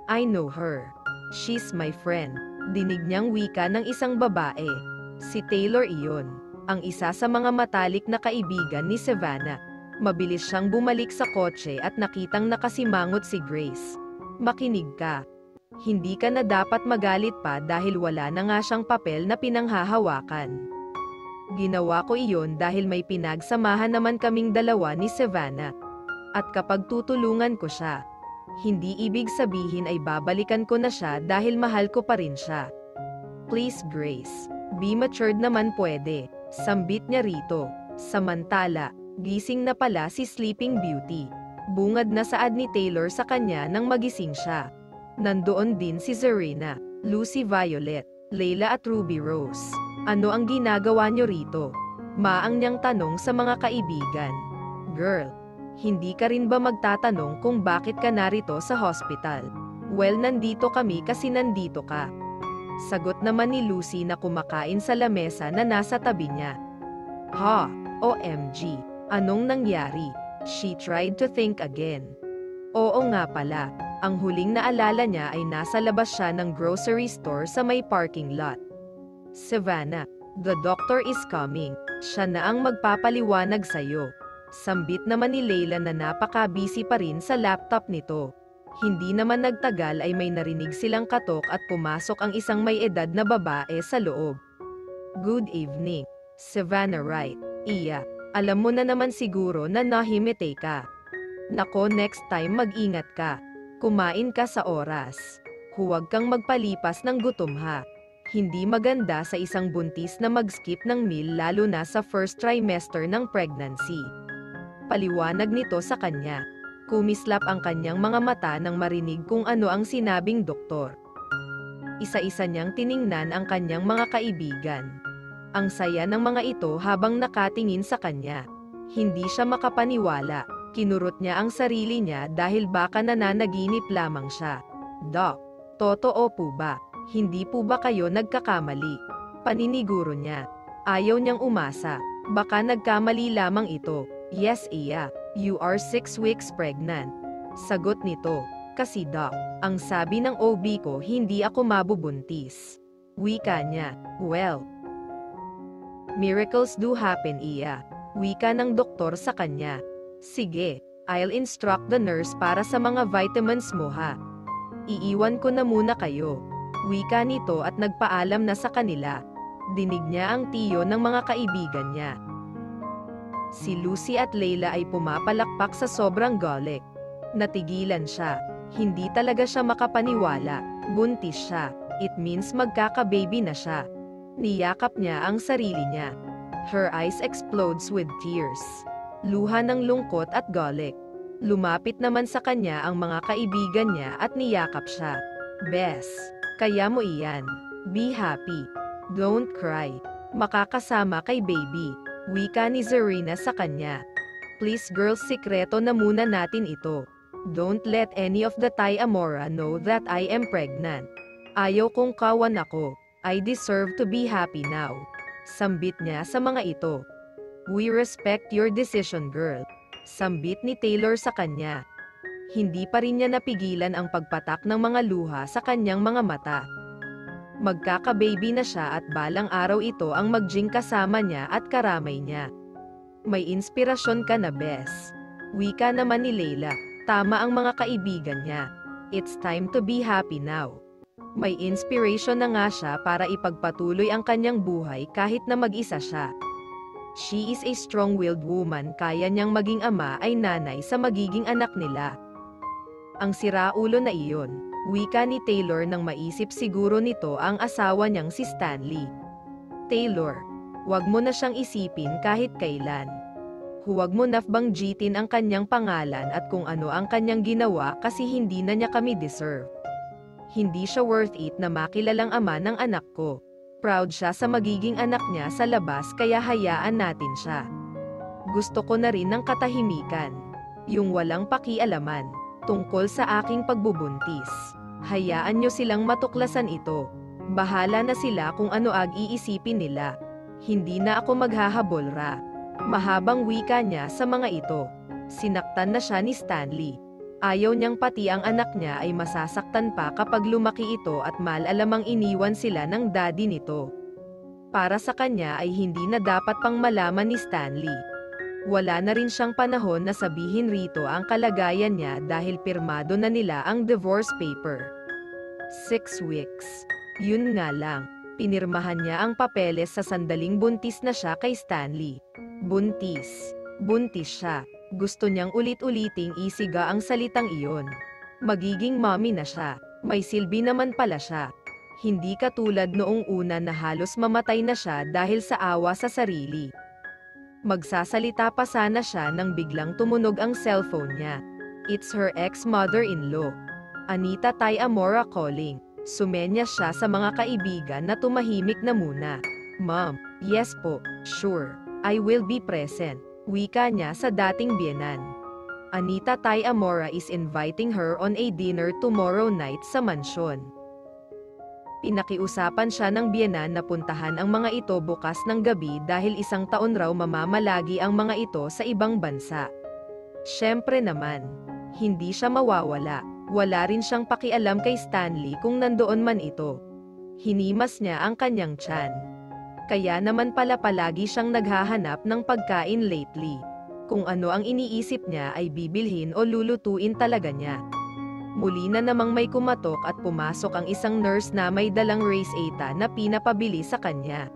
I know her. She's my friend. Dinig niyang wika ng isang babae. Si Taylor iyon, ang isa sa mga matalik na kaibigan ni Savannah. Mabilis siyang bumalik sa kotse at nakitang nakasimangot si Grace. Makinig ka. Hindi ka na dapat magalit pa dahil wala na nga siyang papel na pinanghahawakan. Ginawa ko iyon dahil may pinagsamahan naman kaming dalawa ni Savannah. At kapag tutulungan ko siya, hindi ibig sabihin ay babalikan ko na siya dahil mahal ko pa rin siya. Please Grace, be matured naman pwede, sambit niya rito. Samantala, gising na pala si Sleeping Beauty. Bungad na saad ni Taylor sa kanya nang magising siya. Nandoon din si Zarina, Lucy Violet, Layla at Ruby Rose. Ano ang ginagawa niyo rito? Maang niyang tanong sa mga kaibigan. Girl, hindi ka rin ba magtatanong kung bakit ka narito sa hospital? Well, nandito kami kasi nandito ka. Sagot naman ni Lucy na kumakain sa lamesa na nasa tabi niya. Ha, OMG, anong nangyari? She tried to think again. Oo nga pala, ang huling naalala niya ay nasa labas siya ng grocery store sa may parking lot. Savannah, the doctor is coming. Siya na ang magpapaliwanag sa'yo. Sambit naman ni Layla na napaka-busy pa rin sa laptop nito. Hindi naman nagtagal ay may narinig silang katok at pumasok ang isang may edad na babae sa loob. Good evening, Savannah Wright. Iya, alam mo na naman siguro na nahimite ka. Nako, next time mag-ingat ka. Kumain ka sa oras. Huwag kang magpalipas ng gutom ha. Hindi maganda sa isang buntis na mag-skip ng meal lalo na sa first trimester ng pregnancy. Paliwanag nito sa kanya. Kumislap ang kanyang mga mata nang marinig kung ano ang sinabing doktor. Isa-isa niyang tiningnan ang kanyang mga kaibigan. Ang saya ng mga ito habang nakatingin sa kanya. Hindi siya makapaniwala. Kinurot niya ang sarili niya dahil baka nananaginip lamang siya. Doc, totoo po ba? Hindi po ba kayo nagkakamali? Paniniguro niya. Ayaw niyang umasa. Baka nagkamali lamang ito. Yes, Iya. You are 6 weeks pregnant. Sagot nito. Kasi Doc, ang sabi ng OB ko hindi ako mabubuntis. Wika niya. Well, miracles do happen, Iya. Wika ng doktor sa kanya. Sige, I'll instruct the nurse para sa mga vitamins mo ha. Iiwan ko na muna kayo. Wika nito at nagpaalam na sa kanila. Dinig niya ang tiyo ng mga kaibigan niya. Si Lucy at Layla ay pumapalakpak sa sobrang galit. Natigilan siya. Hindi talaga siya makapaniwala. Buntis siya. It means magkaka-baby na siya. Niyakap niya ang sarili niya. Her eyes explodes with tears. Luha ng lungkot at galit. Lumapit naman sa kanya ang mga kaibigan niya at niyakap siya. Bes, kaya mo iyan. Be happy. Don't cry. Makakasama kay baby. Wika ni Zarina sa kanya. Please girls, sikreto na muna natin ito. Don't let any of the Thai Amora know that I am pregnant. Ayaw kong kawan ako. I deserve to be happy now. Sambit niya sa mga ito. We respect your decision, girl. Sambit ni Taylor sa kanya. Hindi pa rin niya napigilan ang pagpatak ng mga luha sa kanyang mga mata. Magkaka-baby na siya at balang araw ito ang magjing kasama niya at karamay niya. May inspirasyon ka na, Bes. Wika naman ni Layla. Tama ang mga kaibigan niya. It's time to be happy now. May inspiration na nga siya para ipagpatuloy ang kanyang buhay kahit na mag-isa siya. She is a strong-willed woman, kaya niyang maging ama ay nanay sa magiging anak nila. Ang siraulo na iyon, wika ni Taylor nang maisip siguro nito ang asawa niyang si Stanley. Taylor, wag mo na siyang isipin kahit kailan. Huwag mo na banggitin ang kanyang pangalan at kung ano ang kanyang ginawa kasi hindi na niya kami deserve. Hindi siya worth it na makilalang ama ng anak ko. Proud siya sa magiging anak niya sa labas kaya hayaan natin siya. Gusto ko na rin ng katahimikan. Yung walang pakialaman, tungkol sa aking pagbubuntis. Hayaan nyo silang matuklasan ito. Bahala na sila kung ano ang iisipin nila. Hindi na ako maghahabol ra. Mahabang wika niya sa mga ito. Sinaktan na siya ni Stanley. Ayaw niyang pati ang anak niya ay masasaktan pa kapag lumaki ito at malalamang iniwan sila ng daddy nito. Para sa kanya ay hindi na dapat pang malaman ni Stanley. Wala na rin siyang panahon na sabihin rito ang kalagayan niya dahil pirmado na nila ang divorce paper. 6 weeks. Yun nga lang, pinirmahan niya ang papeles sa sandaling buntis na siya kay Stanley. Buntis. Buntis siya. Gusto niyang ulit-uliting isiga ang salitang iyon. Magiging mommy na siya. May silbi naman pala siya. Hindi katulad noong una na halos mamatay na siya dahil sa awa sa sarili. Magsasalita pa sana siya nang biglang tumunog ang cellphone niya. It's her ex-mother-in-law. Anita Tay Amora calling. Sumenyas siya sa mga kaibigan na tumahimik na muna. Ma'am, yes po, sure. I will be present. Wika niya sa dating biyenan. Anita Tay Amora is inviting her on a dinner tomorrow night sa mansyon. Pinakiusapan siya ng biyenan na puntahan ang mga ito bukas ng gabi dahil 1 taon raw mamamalagi ang mga ito sa ibang bansa. Siyempre naman, hindi siya mawawala. Wala rin siyang pakialam kay Stanley kung nandoon man ito. Hinimas niya ang kanyang tiyan. Kaya naman pala palagi siyang naghahanap ng pagkain lately. Kung ano ang iniisip niya ay bibilhin o lulutuin talaga niya. Muli na namang may kumatok at pumasok ang isang nurse na may dalang Race-Ata na pinapabili sa kanya.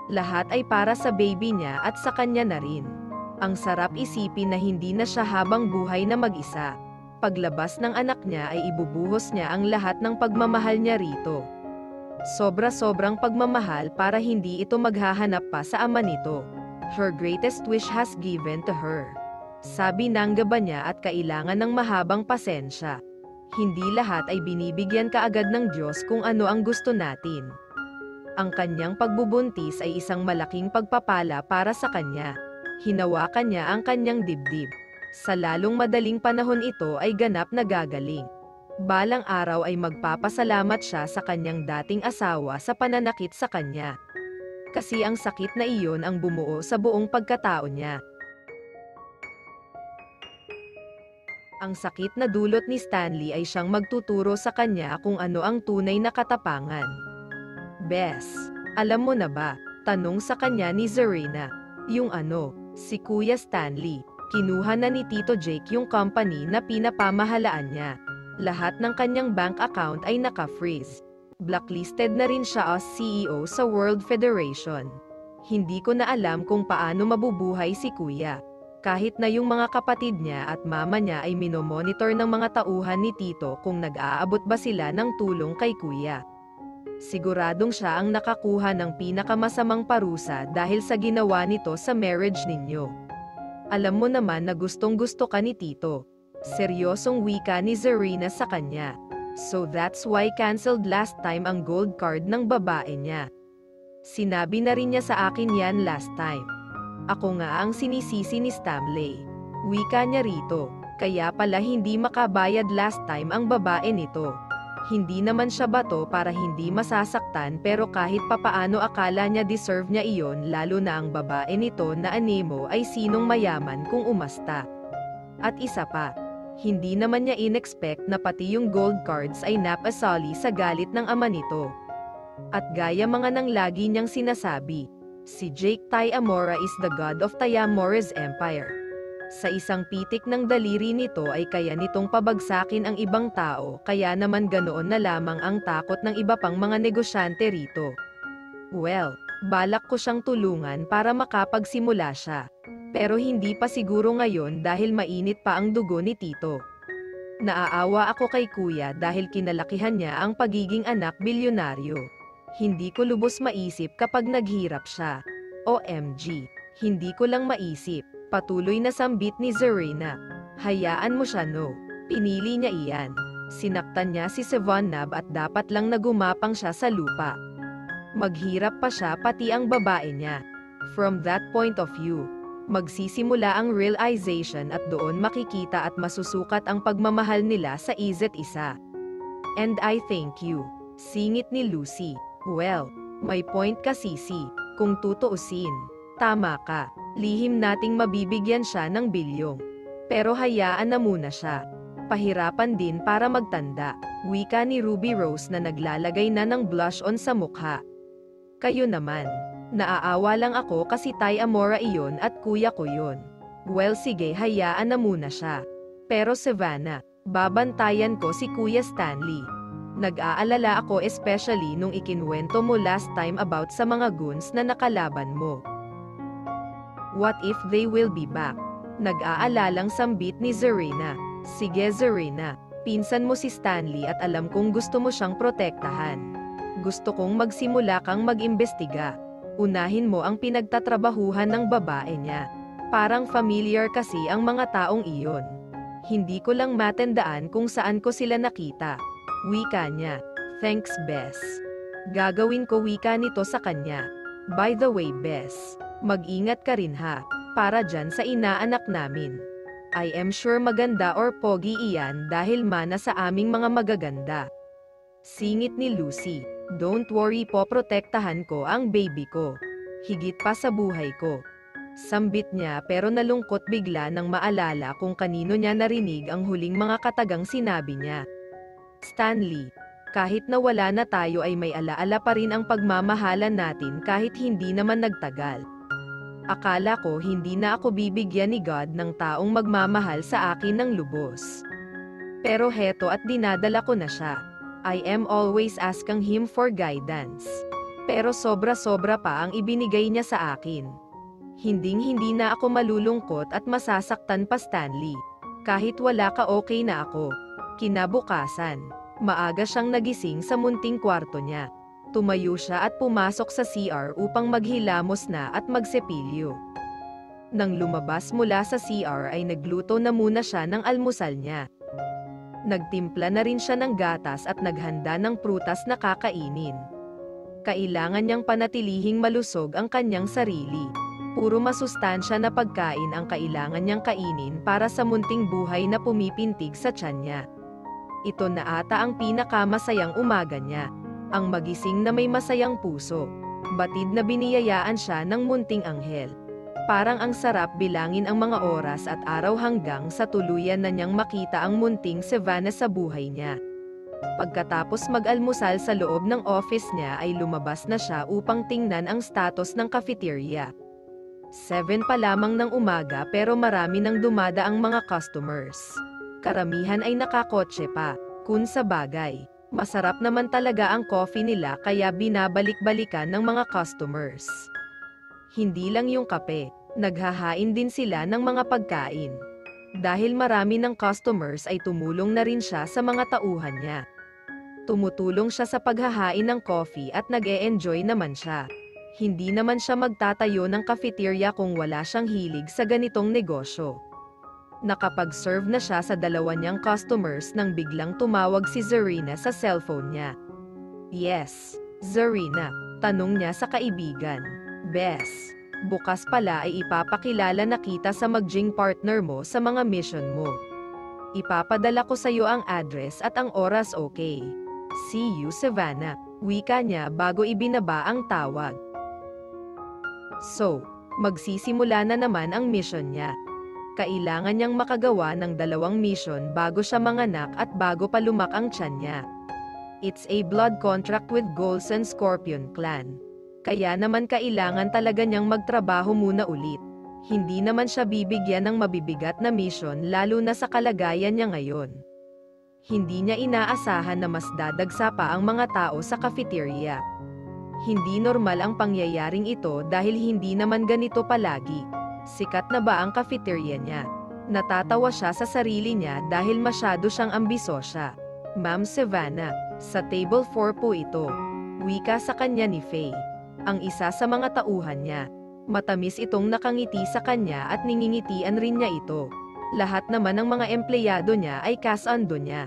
Lahat ay para sa baby niya at sa kanya na rin. Ang sarap isipin na hindi na siya habang buhay na mag-isa. Paglabas ng anak niya ay ibubuhos niya ang lahat ng pagmamahal niya rito. Sobra-sobrang pagmamahal para hindi ito maghahanap pa sa ama nito. Her greatest wish has given to her. Sabi ng gaba niya at kailangan ng mahabang pasensya. Hindi lahat ay binibigyan kaagad ng Diyos kung ano ang gusto natin. Ang kanyang pagbubuntis ay isang malaking pagpapala para sa kanya. Hinawakan niya ang kanyang dibdib. Sa lalong madaling panahon ito ay ganap na gagaling. Balang araw ay magpapasalamat siya sa kanyang dating asawa sa pananakit sa kanya. Kasi ang sakit na iyon ang bumuo sa buong pagkatao niya. Ang sakit na dulot ni Stanley ay siyang magtuturo sa kanya kung ano ang tunay na katapangan. Bes, alam mo na ba? Tanong sa kanya ni Zarina. Yung ano, si Kuya Stanley. Kinuha na ni Tito Jake yung company na pinapamahalaan niya. Lahat ng kanyang bank account ay naka-freeze. Blacklisted na rin siya as CEO sa World Federation. Hindi ko na alam kung paano mabubuhay si Kuya. Kahit na yung mga kapatid niya at mama niya ay minomonitor ng mga tauhan ni Tito kung nag-aabot ba sila ng tulong kay Kuya. Siguradong siya ang nakakuha ng pinakamasamang parusa dahil sa ginawa nito sa marriage ninyo. Alam mo naman na gustong-gusto ka ni Tito. Seryosong wika ni Zarina sa kanya. So that's why canceled last time ang gold card ng babae niya. Sinabi na rin niya sa akin yan last time. Ako nga ang sinisisi ni Stanley. Wika niya rito. Kaya pala hindi makabayad last time ang babae nito. Hindi naman siya bato para hindi masasaktan pero kahit papaano akala niya deserve niya iyon lalo na ang babae nito na animo ay sinong mayaman kung umasta. At isa pa, hindi naman niya inexpect na pati yung gold cards ay napasali sa galit ng ama nito. At gaya mga nang lagi niyang sinasabi, si Jake Tay Amora is the god of Tayamora's empire. Sa isang pitik ng daliri nito ay kaya nitong pabagsakin ang ibang tao kaya naman ganoon na lamang ang takot ng iba pang mga negosyante rito. Well, Balak ko siyang tulungan para makapagsimula siya. Pero hindi pa siguro ngayon dahil mainit pa ang dugo ni Tito. Naaawa ako kay kuya dahil kinalakihan niya ang pagiging anak bilyonaryo. Hindi ko lubos maisip kapag naghirap siya. OMG, hindi ko lang maisip. Patuloy na sambit ni Zarina. Hayaan mo siya, no. Pinili niya iyan. Sinaktan niya si Savannah at dapat lang nagumapang siya sa lupa. Maghirap pa siya pati ang babae niya. From that point of view, magsisimula ang realization at doon makikita at masusukat ang pagmamahal nila sa isa't isa. And I thank you. Singit ni Lucy. Well, may point ka Sisi. Kung tutuusin, tama ka. Lihim nating mabibigyan siya ng bilyong. Pero hayaan na muna siya. Pahirapan din para magtanda. Wika ni Ruby Rose na naglalagay na ng blush on sa mukha. Kayo naman. Naaawa lang ako kasi Tay Amora iyon at kuya ko yun. Well sige hayaan na muna siya. Pero Savannah, babantayan ko si Kuya Stanley. Nag-aalala ako especially nung ikinwento mo last time about sa mga goons na nakalaban mo. What if they will be back? Nag-aalalang sambit ni Zarina. Sige Zarina, pinsan mo si Stanley at alam kong gusto mo siyang protektahan. Gusto kong magsimula kang mag-imbestiga. Unahin mo ang pinagtatrabahuhan ng babae niya. Parang familiar kasi ang mga taong iyon. Hindi ko lang matandaan kung saan ko sila nakita. Wika niya. Thanks Bess. Gagawin ko wika nito sa kanya. By the way Bess, mag-ingat ka rin ha, para dyan sa inaanak namin. I am sure maganda or pogi iyan dahil mana sa aming mga magaganda. Singit ni Lucy. Don't worry po protektahan ko ang baby ko. Higit pa sa buhay ko. Sambit niya pero nalungkot bigla nang maalala kung kanino niya narinig ang huling mga katagang sinabi niya. Stanley, kahit na wala na tayo ay may alaala pa rin ang pagmamahalan natin kahit hindi naman nagtagal. Akala ko hindi na ako bibigyan ni God ng taong magmamahal sa akin ng lubos. Pero heto at dinadala ko na siya. I am always asking him for guidance. Pero sobra-sobra pa ang ibinigay niya sa akin. Hinding-hindi na ako malulungkot at masasaktan pa Stanley. Kahit wala ka okay na ako. Kinabukasan, maaga siyang nagising sa munting kwarto niya. Tumayo siya at pumasok sa CR upang maghilamos na at magsepilyo. Nang lumabas mula sa CR ay nagluto na muna siya ng almusal niya. Nagtimpla na rin siya ng gatas at naghanda ng prutas na kakainin. Kailangan niyang panatilihing malusog ang kanyang sarili. Puro masustansya na pagkain ang kailangan niyang kainin para sa munting buhay na pumipintig sa tiyan niya. Ito na ata ang pinakamasayang umaga niya. Ang magising na may masayang puso. Batid na biniyayaan siya ng munting anghel. Parang ang sarap bilangin ang mga oras at araw hanggang sa tuluyan na niyang makita ang munting Savannah sa buhay niya. Pagkatapos mag-almusal sa loob ng office niya ay lumabas na siya upang tingnan ang status ng cafeteria. 7 pa lamang ng umaga pero marami nang dumadaang mga customers. Karamihan ay nakakotse pa, kung sa bagay. Masarap naman talaga ang coffee nila kaya binabalik-balikan ng mga customers. Hindi lang yung kape, naghahain din sila ng mga pagkain. Dahil marami ng customers ay tumulong na rin siya sa mga tauhan niya. Tumutulong siya sa paghahain ng coffee at nag-e-enjoy naman siya. Hindi naman siya magtatayo ng cafeteria kung wala siyang hilig sa ganitong negosyo. Nakapag-serve na siya sa 2 niyang customers nang biglang tumawag si Zarina sa cellphone niya. Yes, Zarina, tanong niya sa kaibigan. Bess, bukas pala ay ipapakilala na kita sa mag-gym partner mo sa mga mission mo. Ipapadala ko sa iyo ang address at ang oras okay. See you Savannah, wika niya bago ibinaba ang tawag. So, magsisimula na naman ang mission niya. Kailangan niyang makagawa ng 2 mission bago siya manganak at bago pa lumak ang tiyan niya. It's a blood contract with Golson Scorpion Clan. Kaya naman kailangan talaga niyang magtrabaho muna ulit. Hindi naman siya bibigyan ng mabibigat na mission lalo na sa kalagayan niya ngayon. Hindi niya inaasahan na mas dadagsa pa ang mga tao sa cafeteria. Hindi normal ang pangyayaring ito dahil hindi naman ganito palagi. Sikat na ba ang cafeteria niya? Natatawa siya sa sarili niya dahil masyado siyang ambisosya. Ma'am Savannah, sa table 4 po ito. Wika sa kanya ni Faye. Ang isa sa mga tauhan niya. Matamis itong nakangiti sa kanya at ningingitian rin niya ito. Lahat naman ng mga empleyado niya ay kasando niya.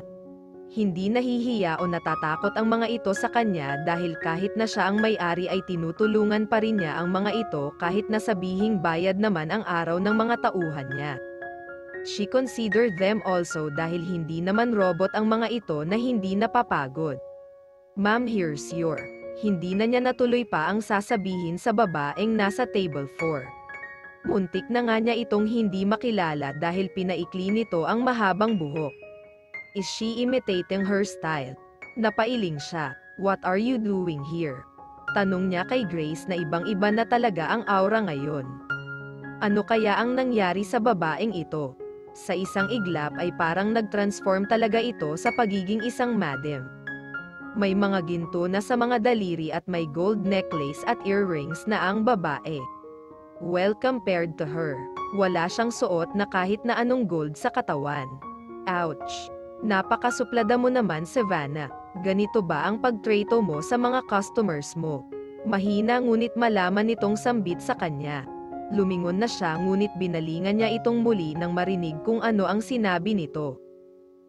Hindi nahihiya o natatakot ang mga ito sa kanya dahil kahit na siya ang may-ari ay tinutulungan pa rin niya ang mga ito kahit na sabihing bayad naman ang araw ng mga tauhan niya. She considered them also dahil hindi naman robot ang mga ito na hindi napapagod. Ma'am, here's your. Hindi na niya natuloy pa ang sasabihin sa babaeng nasa table 4. Muntik na nga niya itong hindi makilala dahil pinaikli nito ang mahabang buhok. Is she imitating her style? Napailing siya. What are you doing here? Tanong niya kay Grace na ibang-iba na talaga ang aura ngayon. Ano kaya ang nangyari sa babaeng ito? Sa isang iglap ay parang nag-transform talaga ito sa pagiging isang madam. May mga ginto na sa mga daliri at may gold necklace at earrings na ang babae. Well, compared to her, wala siyang suot na kahit na anong gold sa katawan. Ouch! Napakasuplada mo naman, Savannah. Ganito ba ang pagtrato mo sa mga customers mo? Mahina ngunit malaman nitong sambit sa kanya. Lumingon na siya ngunit binalingan niya itong muli nang marinig kung ano ang sinabi nito.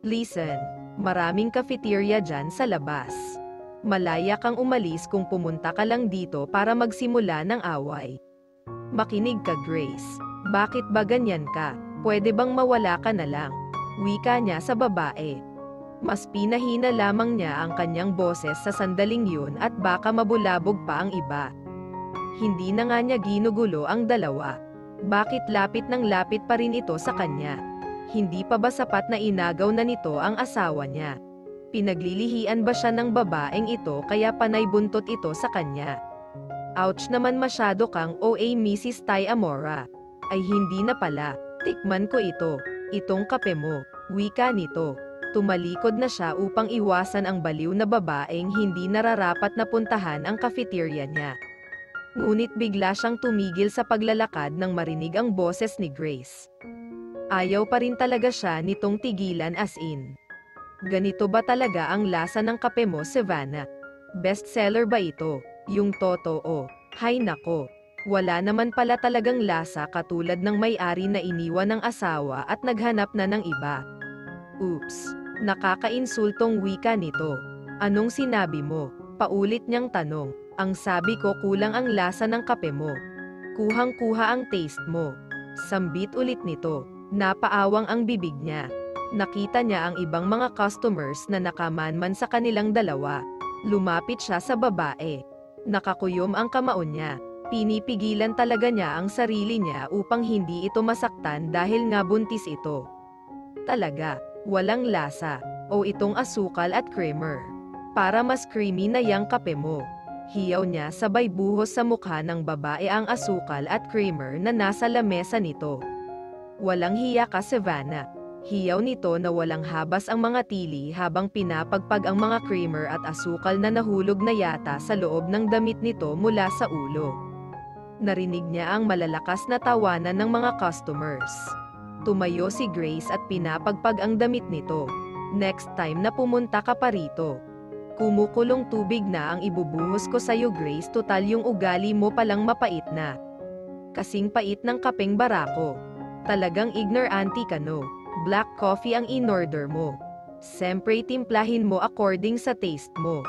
Listen, maraming cafeteria dyan sa labas. Malaya kang umalis kung pumunta ka lang dito para magsimula ng away. Makinig ka, Grace. Bakit ba ganyan ka? Pwede bang mawala ka na lang? Wika niya sa babae. Mas pinahina lamang niya ang kanyang boses sa sandaling yun at baka mabulabog pa ang iba. Hindi na nga niya ginugulo ang dalawa. Bakit lapit ng lapit pa rin ito sa kanya? Hindi pa ba sapat na inagaw na nito ang asawa niya? Pinaglilihian ba siya ng babaeng ito kaya panay buntot ito sa kanya? Ouch naman, masyado kang OA, Mrs. Ty Amora. Ay hindi na pala. Tikman ko ito. Itong kape mo. Wika nito. Tumalikod na siya upang iwasan ang baliw na babaeng hindi nararapat na puntahan ang cafeteria niya. Ngunit bigla siyang tumigil sa paglalakad nang marinig ang boses ni Grace. Ayaw pa rin talaga siya nitong tigilan, as in. Ganito ba talaga ang lasa ng kape mo, Savannah? Bestseller ba ito? Yung totoo. Hay nako. Wala naman pala talagang lasa katulad ng may-ari na iniwan ng asawa at naghanap na ng iba. Oops. Nakakainsultong wika nito. Anong sinabi mo? Paulit niyang tanong. Ang sabi ko, kulang ang lasa ng kape mo. Kuhang-kuha ang taste mo. Sambit ulit nito. Napaawang ang bibig niya. Nakita niya ang ibang mga customers na nakamanman sa kanilang dalawa. Lumapit siya sa babae. Nakakuyom ang kamao niya. Pinipigilan talaga niya ang sarili niya upang hindi ito masaktan dahil nga buntis ito. Talaga, walang lasa. O itong asukal at creamer. Para mas creamy na yang kape mo. Hiyaw niya sabay buhos sa mukha ng babae ang asukal at creamer na nasa lamesa nito. Walang hiya ka, Savannah. Hiyaw nito na walang habas ang mga tili habang pinapagpag ang mga creamer at asukal na nahulog na yata sa loob ng damit nito mula sa ulo. Narinig niya ang malalakas na tawanan ng mga customers. Tumayo si Grace at pinapagpag ang damit nito. Next time na pumunta ka pa rito. Kumukulong tubig na ang ibubuhos ko sa'yo, Grace, total yung ugali mo palang mapait na. Kasing pait ng kapeng barako. Talagang ignorante ka, no? Black coffee ang in-order mo. Siyempre timplahin mo according sa taste mo.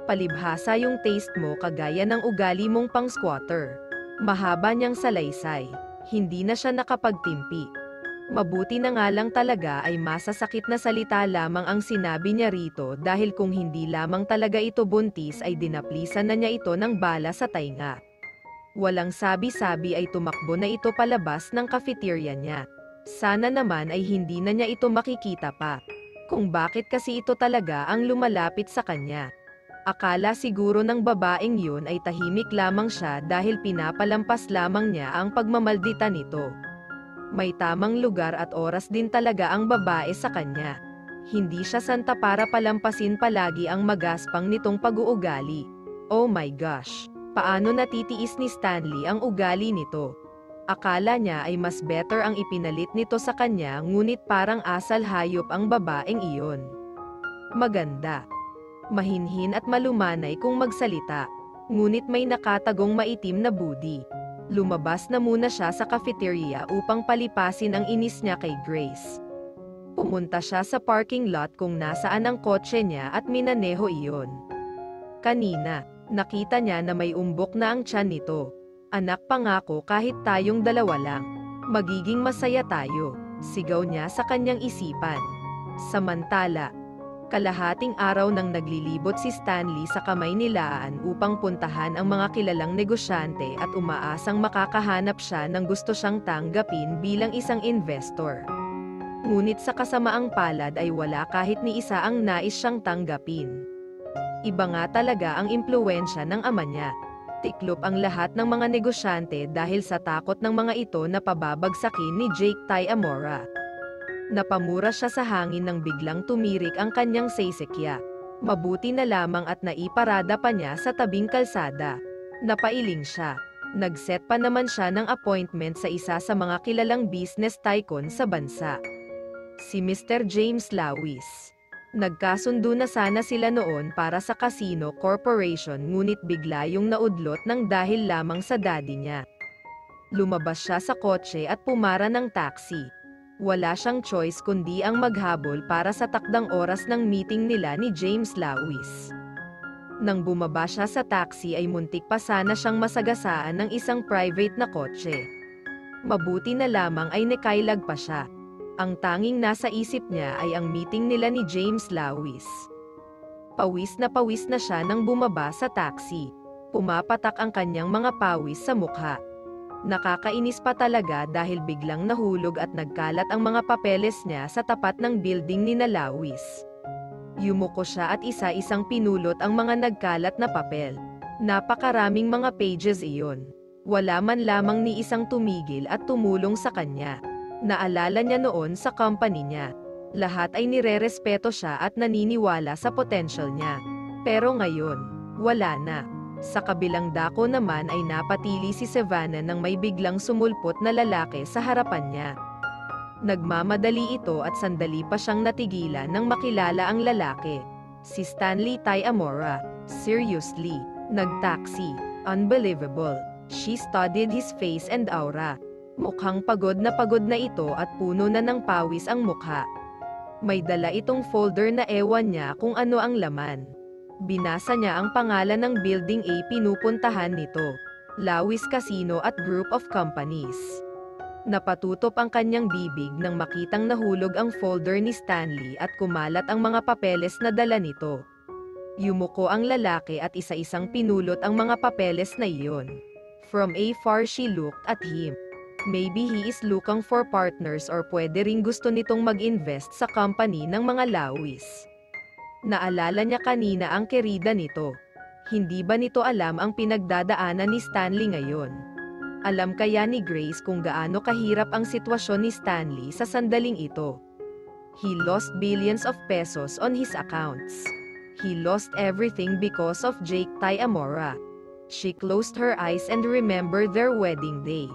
Palibhasa yung taste mo kagaya ng ugali mong pang-squatter. Mahaba niyang salaysay. Hindi na siya nakapagtimpi. Mabuti na nga lang talaga ay masasakit na salita lamang ang sinabi niya rito dahil kung hindi lamang talaga ito buntis ay dinaplisan na niya ito ng bala sa tainga. Walang sabi-sabi ay tumakbo na ito palabas ng cafeteria niya. Sana naman ay hindi na niya ito makikita pa. Kung bakit kasi ito talaga ang lumalapit sa kanya. Akala siguro ng babaeng yun ay tahimik lamang siya dahil pinapalampas lamang niya ang pagmamaldita nito. May tamang lugar at oras din talaga ang babae sa kanya. Hindi siya santa para palampasin palagi ang magaspang nitong pag-uugali. Oh my gosh! Paano natitiis ni Stanley ang ugali nito? Akala niya ay mas better ang ipinalit nito sa kanya, ngunit parang asal hayop ang babaeng iyon. Maganda. Mahinhin at malumanay kung magsalita. Ngunit may nakatagong maitim na budi. Lumabas na muna siya sa cafeteria upang palipasin ang inis niya kay Grace. Pumunta siya sa parking lot kung nasaan ang kotse niya at minaneho iyon. Kanina, nakita niya na may umbok na ang tiyan nito. Anak, pangako kahit tayong dalawa lang. Magiging masaya tayo, sigaw niya sa kanyang isipan. Samantala, kalahating araw nang naglilibot si Stanley sa kamay ni Laan upang puntahan ang mga kilalang negosyante at umaasang makakahanap siya ng gusto siyang tanggapin bilang isang investor. Ngunit sa kasamaang palad ay wala kahit ni isa ang nais siyang tanggapin. Iba nga talaga ang impluwensya ng ama niya. Tiklop ang lahat ng mga negosyante dahil sa takot ng mga ito na pababagsakin ni Jake Ty Amora. Napamura siya sa hangin nang biglang tumirik ang kanyang sasakya. Mabuti na lamang at naiparada pa niya sa tabing kalsada. Napailing siya. Nag-set pa naman siya ng appointment sa isa sa mga kilalang business tycoon sa bansa. Si Mr. James Lawis. Nagkasundo na sana sila noon para sa Casino Corporation, ngunit bigla yung naudlot ng dahil lamang sa daddy niya. Lumabas siya sa kotse at pumara ng taxi. Wala siyang choice kundi ang maghabol para sa takdang oras ng meeting nila ni James Lawis. Nang bumaba siya sa taxi ay muntik pa sana siyang masagasaan ng isang private na kotse. Mabuti na lamang ay nakailag pa siya. Ang tanging nasa isip niya ay ang meeting nila ni James Lawis. Pawis na siya nang bumaba sa taxi. Pumapatak ang kanyang mga pawis sa mukha. Nakakainis pa talaga dahil biglang nahulog at nagkalat ang mga papeles niya sa tapat ng building ni Lawis. Yumuko siya at isa-isang pinulot ang mga nagkalat na papel. Napakaraming mga pages iyon. Wala man lamang ni isang tumigil at tumulong sa kanya. Naalala niya noon sa company niya. Lahat ay nirerespeto siya at naniniwala sa potential niya. Pero ngayon, wala na. Sa kabilang dako naman ay napatili si Savannah nang may biglang sumulpot na lalaki sa harapan niya. Nagmamadali ito at sandali pa siyang natigilan nang makilala ang lalaki. Si Stanley Ty Amora. Seriously, nagtaksi. Unbelievable. She studied his face and aura. Mukhang pagod na ito at puno na ng pawis ang mukha. May dala itong folder na ewan niya kung ano ang laman. Binasa niya ang pangalan ng building A pinupuntahan nito. Lawis Casino at Group of Companies. Napatutop ang kanyang bibig nang makitang nahulog ang folder ni Stanley at kumalat ang mga papeles na dala nito. Yumuko ang lalaki at isa-isang pinulot ang mga papeles na iyon. From afar she looked at him. Maybe he is looking for partners or pwede ring gusto nitong mag-invest sa company ng mga Lawis. Naalala niya kanina ang kerida nito. Hindi ba nito alam ang pinagdadaanan ni Stanley ngayon? Alam kaya ni Grace kung gaano kahirap ang sitwasyon ni Stanley sa sandaling ito? He lost billions of pesos on his accounts. He lost everything because of Jake Ty Amora. She closed her eyes and remembered their wedding day.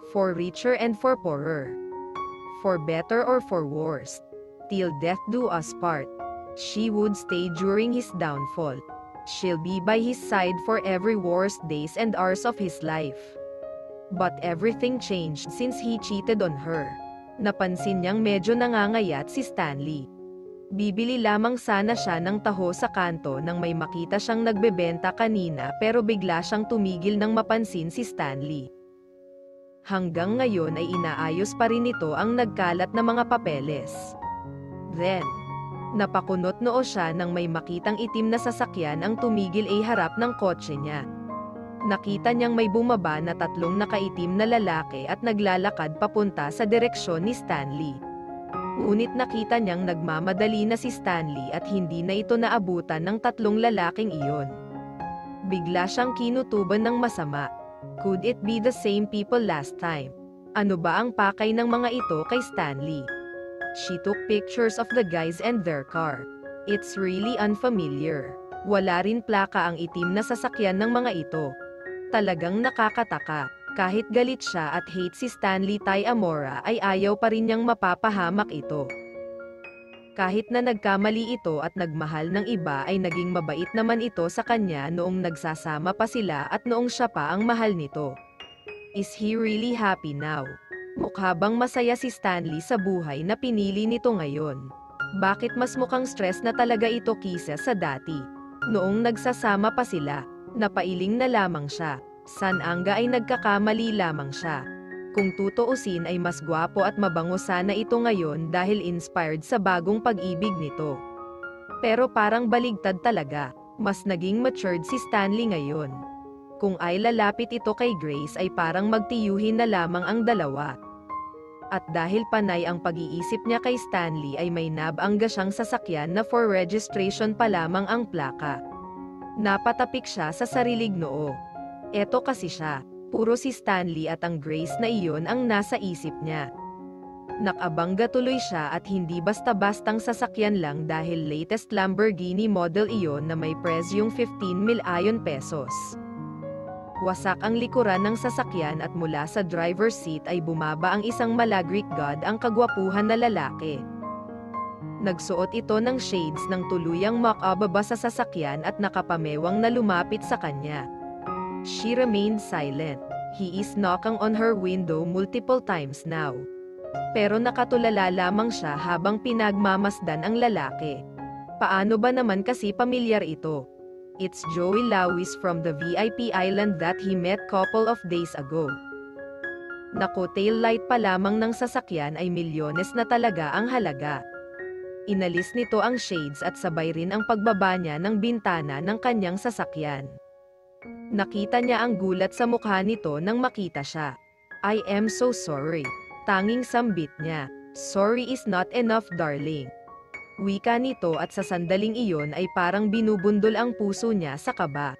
For richer and for poorer. For better or for worse. Till death do us part. She would stay during his downfall. She'll be by his side for every worst days and hours of his life. But everything changed since he cheated on her. Napansin niyang medyo nangangayat si Stanley. Bibili lamang sana siya ng taho sa kanto nang may makita siyang nagbebenta kanina, pero bigla siyang tumigil nang mapansin si Stanley. Hanggang ngayon ay inaayos pa rin ito ang nagkalat na mga papeles. Then, napakunot noo siya nang may makitang itim na sasakyan ang tumigil ay harap ng kotse niya. Nakita niyang may bumaba na tatlong nakaitim na lalaki at naglalakad papunta sa direksyon ni Stanley. Ngunit nakita niyang nagmamadali na si Stanley at hindi na ito naabutan ng tatlong lalaking iyon. Bigla siyang kinutuban ng masama. Could it be the same people last time? Ano ba ang pakay ng mga ito kay Stanley? She took pictures of the guys and their car. It's really unfamiliar. Wala rin plaka ang itim na sasakyan ng mga ito. Talagang nakakataka. Kahit galit siya at hate si Stanley Amora ay ayaw pa rin niyang mapapahamak ito. Kahit na nagkamali ito at nagmahal ng iba ay naging mabait naman ito sa kanya noong nagsasama pa sila at noong siya pa ang mahal nito. Is he really happy now? Mukha bang masaya si Stanley sa buhay na pinili nito ngayon? Bakit mas mukhang stress na talaga ito kisa sa dati? Noong nagsasama pa sila, napailing na lamang siya. San Anga ay nagkakamali lamang siya. Kung tutuusin ay mas gwapo at mabango sana ito ngayon dahil inspired sa bagong pag-ibig nito. Pero parang baligtad talaga, mas naging matured si Stanley ngayon. Kung ay lalapit ito kay Grace ay parang magtiyuhin na lamang ang dalawa. At dahil panay ang pag-iisip niya kay Stanley ay may nabangga siyang sasakyan na for registration pa lamang ang plaka. Napatapik siya sa sariling noo. Eto kasi siya. Puro si Stanley at ang Grace na iyon ang nasa isip niya. Nakabangga tuloy siya at hindi basta-bastang sasakyan lang dahil latest Lamborghini model iyon na may presyong 15 milyon pesos. Wasak ang likuran ng sasakyan at mula sa driver's seat ay bumaba ang isang malagrik god ang kagwapuhan na lalaki. Nagsuot ito ng shades ng tuluyang makababa sa sasakyan at nakapamewang na lumapit sa kanya. She remained silent. He is knocking on her window multiple times now. Pero nakatulala lamang siya habang pinagmamasdan ang lalaki. Paano ba naman kasi pamilyar ito? It's Joey Lawis from the VIP island that he met couple of days ago. Naku, tail light pa lamang ng sasakyan ay milyones na talaga ang halaga. Inalis nito ang shades at sabay rin ang pagbaba niya ng bintana ng kanyang sasakyan. Nakita niya ang gulat sa mukha nito nang makita siya. I am so sorry. Tanging sambit niya. Sorry is not enough, darling. Wika nito at sa sandaling iyon ay parang binubundol ang puso niya sa kaba.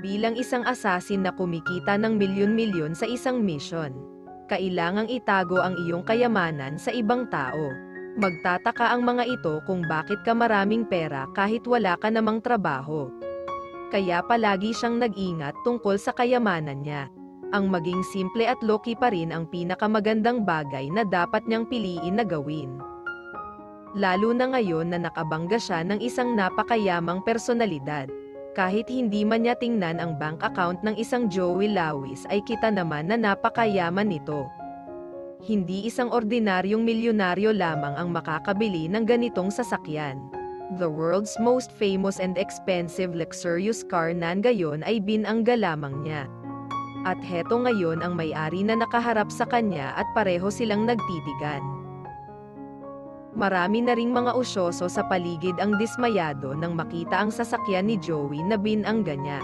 Bilang isang assassin na kumikita ng milyon-milyon sa isang mission, kailangang itago ang iyong kayamanan sa ibang tao. Magtataka ang mga ito kung bakit ka maraming pera kahit wala ka namang trabaho. Kaya palagi siyang nag-ingat tungkol sa kayamanan niya. Ang maging simple at low-key pa rin ang pinakamagandang bagay na dapat niyang piliin na gawin. Lalo na ngayon na nakabangga siya ng isang napakayamang personalidad. Kahit hindi man niya tingnan ang bank account ng isang Joey Lawis ay kita naman na napakayaman nito. Hindi isang ordinaryong milyonaryo lamang ang makakabili ng ganitong sasakyan. The world's most famous and expensive luxurious car nan gayon ay binangga lamang niya. At heto ngayon ang may-ari na nakaharap sa kanya at pareho silang nagtitigan. Marami na ring mga usyoso sa paligid ang dismayado nang makita ang sasakyan ni Joey na binangga niya.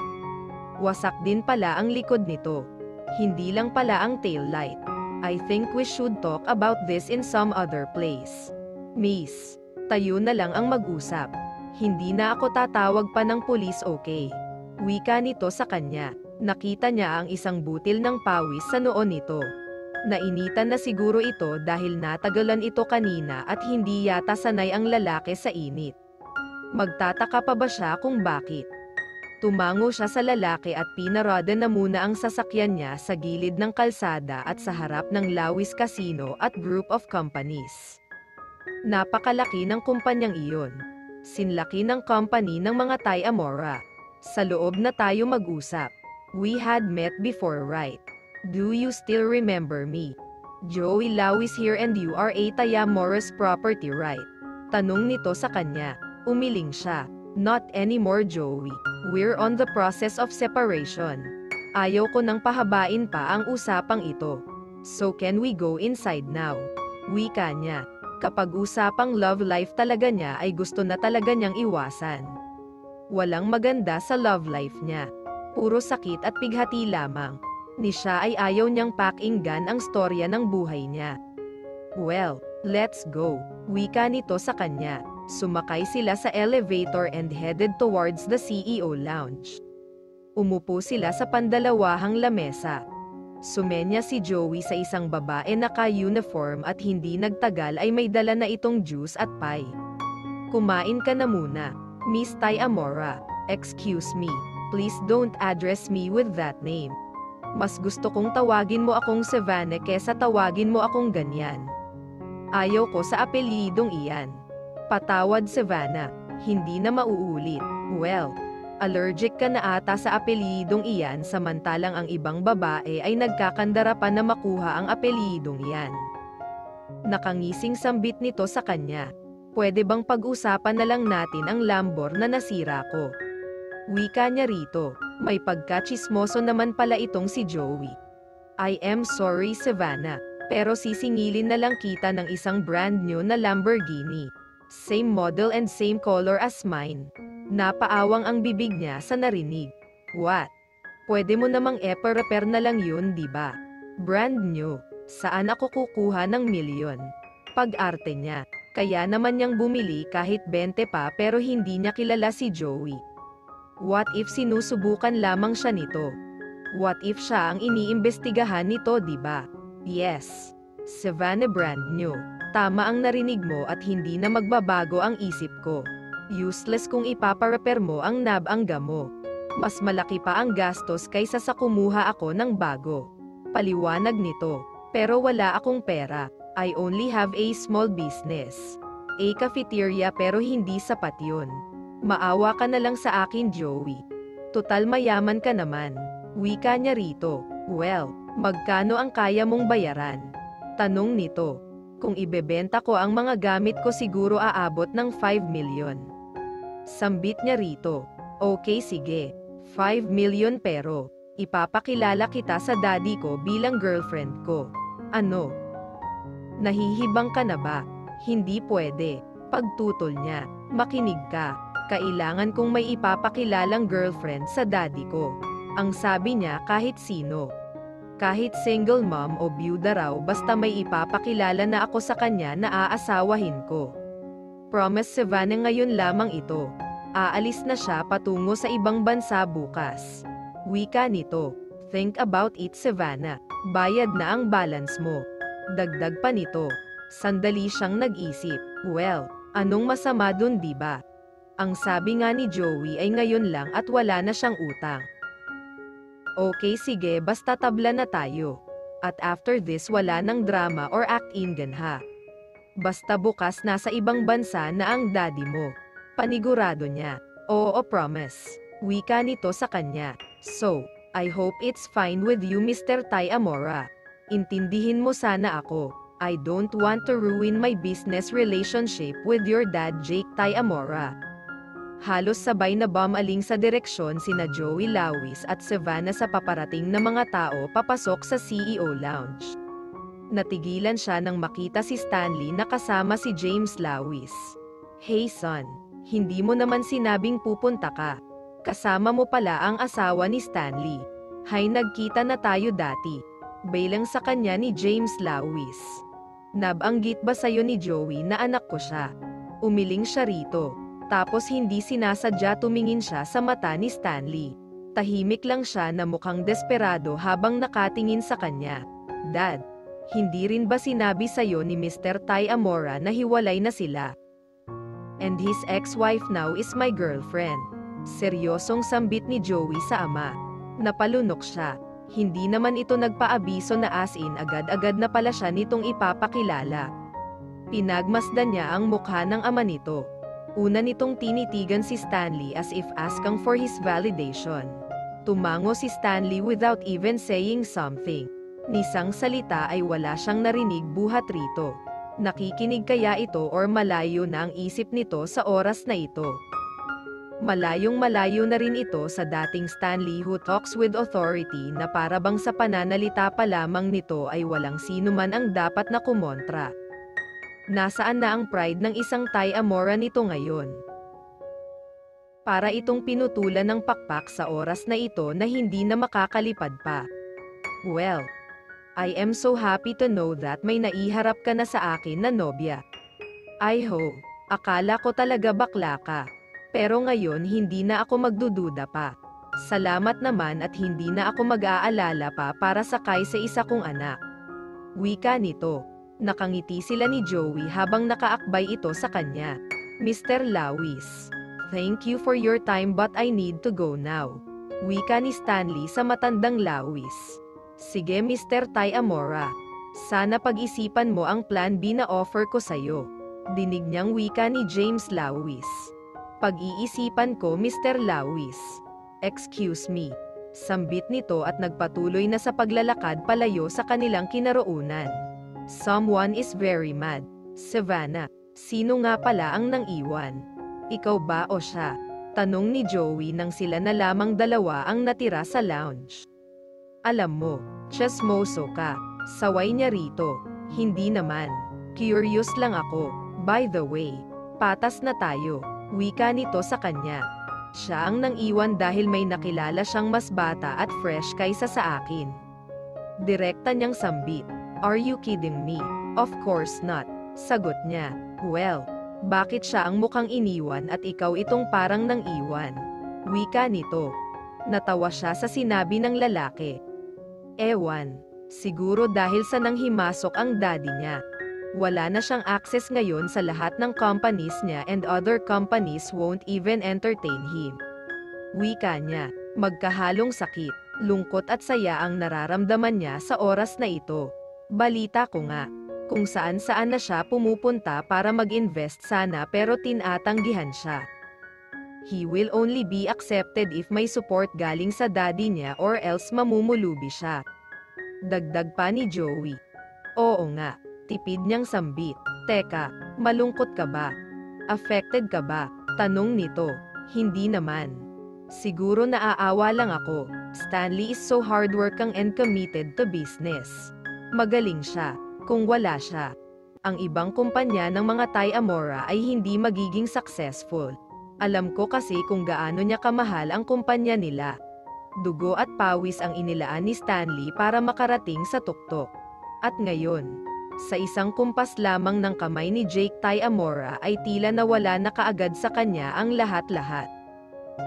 Wasak din pala ang likod nito. Hindi lang pala ang taillight. I think we should talk about this in some other place. Miss, tayo na lang ang mag-usap. Hindi na ako tatawag pa ng pulis, okay? Wika nito sa kanya. Nakita niya ang isang butil ng pawis sa noo nito. Nainitan na siguro ito dahil natagalan ito kanina at hindi yata sanay ang lalaki sa init. Magtataka pa ba siya kung bakit? Tumango siya sa lalaki at pinarada na muna ang sasakyan niya sa gilid ng kalsada at sa harap ng Lawis Casino at Group of Companies. Napakalaki ng kumpanyang iyon. Sinlaki ng company ng mga Amora. Sa loob na tayo mag-usap. We had met before, right? Do you still remember me? Joey Lawis here and you are a Amora's property, right? Tanong nito sa kanya. Umiling siya. Not anymore, Joey. We're on the process of separation. Ayaw ko nang pahabain pa ang usapang ito. So can we go inside now? Wika niya. Kapag usapang love life talaga niya ay gusto na talaga niyang iwasan. Walang maganda sa love life niya. Puro sakit at pighati lamang. Ni siya ay ayaw niyang pakinggan ang storya ng buhay niya. Well, let's go. Wika nito sa kanya. Sumakay sila sa elevator and headed towards the CEO lounge. Umupo sila sa pandalawahang lamesa. Sumenya si Joey sa isang babae naka-uniform at hindi nagtagal ay may dala na itong juice at pie. Kumain ka na muna, Miss Tai Amora. Excuse me, please don't address me with that name. Mas gusto kong tawagin mo akong Savannah kesa tawagin mo akong ganyan. Ayaw ko sa apelyidong iyan. Patawad Savannah, hindi na mauulit. Well, allergic ka na ata sa apelyidong iyan samantalang ang ibang babae ay nagkakandara pa na makuha ang apelyidong iyan. Nakangising sambit nito sa kanya. Pwede bang pag-usapan na lang natin ang lambor na nasira ko? Wika niya rito, may pagka-chismoso naman pala itong si Joey. I am sorry Savannah, pero sisingilin na lang kita ng isang brand new na Lamborghini. Same model and same color as mine. Napaawang ang bibig niya sa narinig. What? Pwede mo namang repair na lang yun, diba? Brand new. Saan ako kukuha ng milyon? Pag-arte niya. Kaya naman niyang bumili kahit 20 pa pero hindi niya kilala si Joey. What if sinusubukan lamang siya nito? What if siya ang iniimbestigahan nito, diba? Yes. Savannah brand new. Tama ang narinig mo at hindi na magbabago ang isip ko. Useless kung ipaparepair mo ang nabangga mo. Mas malaki pa ang gastos kaysa sa kumuha ako ng bago. Paliwanag nito. Pero wala akong pera. I only have a small business. A cafeteria pero hindi sapat yun. Maawa ka na lang sa akin Joey. Total mayaman ka naman. Wika niya rito. Well, magkano ang kaya mong bayaran? Tanong nito. Kung ibebenta ko ang mga gamit ko siguro aabot ng 5 million. Sambit niya rito. Okay sige. 5 million pero ipapakilala kita sa daddy ko bilang girlfriend ko. Ano? Nahihibang ka na ba? Hindi pwede. Pagtutol niya. Makinig ka. Kailangan kong may ipapakilalang girlfriend sa daddy ko. Ang sabi niya kahit sino. Kahit single mom o byuda raw basta may ipapakilala na ako sa kanya na aasawahin ko. Promise Savannah ngayon lamang ito. Aalis na siya patungo sa ibang bansa bukas. Wika nito. Think about it Savannah. Bayad na ang balance mo. Dagdag pa nito. Sandali siyang nag-isip. Well, anong masama dun diba? Ang sabi nga ni Joey ay ngayon lang at wala na siyang utang. Okay sige basta tabla na tayo. At after this wala nang drama or act-in ganha. Basta bukas nasa ibang bansa na ang daddy mo. Panigurado niya. Oo promise. Wika nito sa kanya. So, I hope it's fine with you Mr. Tai Amora. Intindihin mo sana ako. I don't want to ruin my business relationship with your dad Jake Tai Amora. Halos sabay na bumaling sa direksyon sina Joey Lawis at Savannah sa paparating na mga tao papasok sa CEO Lounge. Natigilan siya nang makita si Stanley na kasama si James Lawis. Hey son, hindi mo naman sinabing pupunta ka. Kasama mo pala ang asawa ni Stanley. Hay nagkita na tayo dati. Baylang sa kanya ni James Lawis. Nabanggit ba sa'yo ni Joey na anak ko siya? Umiling siya rito. Tapos hindi sinasadya tumingin siya sa mata ni Stanley. Tahimik lang siya na mukhang desperado habang nakatingin sa kanya. Dad, hindi rin ba sinabi sa'yo ni Mr. Tai Amora na hiwalay na sila? And his ex-wife now is my girlfriend. Seryosong sambit ni Joey sa ama. Napalunok siya. Hindi naman ito nagpaabiso na as in agad-agad na pala siya nitong ipapakilala. Pinagmasdan niya ang mukha ng ama nito. Una nitong tinitigan si Stanley as if asking for his validation. Tumango si Stanley without even saying something. Nisang salita ay wala siyang narinig buhat rito. Nakikinig kaya ito or malayo na ang isip nito sa oras na ito? Malayong malayo na rin ito sa dating Stanley who talks with authority na para bang sa pananalita pa lamang nito ay walang sino man ang dapat na kumontra. Nasaan na ang pride ng isang Tai Amora nito ngayon? Para itong pinutulan ng pakpak sa oras na ito na hindi na makakalipad pa. Well, I am so happy to know that may naiharap ka na sa akin na nobya. I hope, akala ko talaga bakla ka. Pero ngayon hindi na ako magdududa pa. Salamat naman at hindi na ako mag-aalala pa para sakay sa isa kong anak. Wika nito. Nakangiti sila ni Joey habang nakaakbay ito sa kanya. Mr. Lawis. Thank you for your time but I need to go now. Wika ni Stanley sa matandang Lawis. Sige Mr. Ty Amora. Sana pag-isipan mo ang plan B na offer ko sa'yo. Dinig niyang wika ni James Lawis. Pag-iisipan ko Mr. Lawis. Excuse me. Sambit nito at nagpatuloy na sa paglalakad palayo sa kanilang kinaroonan. Someone is very mad. Savannah, sino nga pala ang nang-iwan? Ikaw ba o siya? Tanong ni Joey nang sila na lamang dalawa ang natira sa lounge. Alam mo, chismoso ka. Saway niya rito. Hindi naman. Curious lang ako. By the way, patas na tayo. Wika nito sa kanya. Siya ang nang-iwan dahil may nakilala siyang mas bata at fresh kaysa sa akin. Direkta niyang sambit. Are you kidding me? Of course not. Sagot niya. Well, bakit siya ang mukhang iniwan at ikaw itong parang nang-iwan? Wika nito. Natawa siya sa sinabi ng lalaki. Ewan. Siguro dahil sa nanghimasok ang daddy niya. Wala na siyang access ngayon sa lahat ng companies niya and other companies won't even entertain him. Wika niya, magkahalong sakit, lungkot at saya ang nararamdaman niya sa oras na ito. Balita ko nga, kung saan-saan na siya pumupunta para mag-invest sana pero tinatanggihan siya. He will only be accepted if may support galing sa daddy niya or else mamumulubi siya. Dagdag pa ni Joey. Oo nga. Tipid niyang sambit. Teka, malungkot ka ba? Affected ka ba? Tanong nito. Hindi naman. Siguro naaawa lang ako. Stanley is so hardworking and committed to business. Magaling siya. Kung wala siya, ang ibang kumpanya ng mga Ty Amora ay hindi magiging successful. Alam ko kasi kung gaano niya kamahal ang kumpanya nila. Dugo at pawis ang inilaan ni Stanley para makarating sa tuktok. At ngayon, sa isang kumpas lamang ng kamay ni Jake Ty Amora ay tila nawala na kaagad sa kanya ang lahat-lahat.